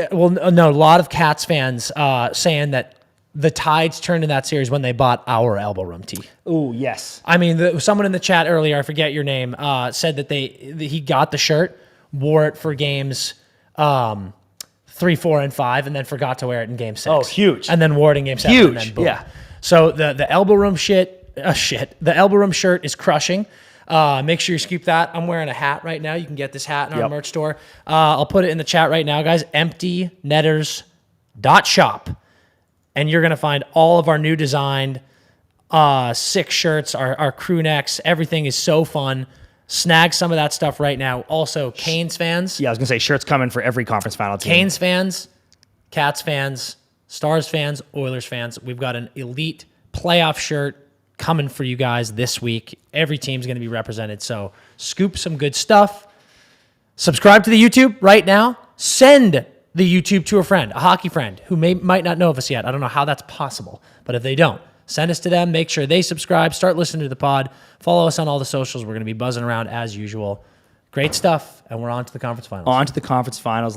Cats fans saying that the tides turned in that series when they bought our elbow room tee. Oh, yes. I mean, someone in the chat earlier, I forget your name, said that he got the shirt, wore it for games 3, 4, and 5, and then forgot to wear it in game 6. Oh, huge. And then wore it in game 7. Huge. And then boom. Yeah. So the elbow room the elbow room shirt is crushing. Make sure you scoop that. I'm wearing a hat right now. You can get this hat in our merch store. I'll put it in the chat right now, guys. emptynetters.shop. And you're going to find all of our new designed 6 shirts, our crew necks. Everything is so fun. Snag some of that stuff right now. Also, Canes fans. Yeah, I was going to say shirts coming for every conference final team. Canes fans, Cats fans, Stars fans, Oilers fans. We've got an elite playoff shirt coming for you guys this week. Every team's going to be represented, so scoop some good stuff. Subscribe to the YouTube right now. Send the YouTube to a friend, a hockey friend who might not know of us yet. I don't know how that's possible, but if they don't, send us to them. Make sure they subscribe. Start listening to the pod. Follow us on all the socials. We're going to be buzzing around as usual. Great stuff, and we're on to the conference finals. On to the conference finals.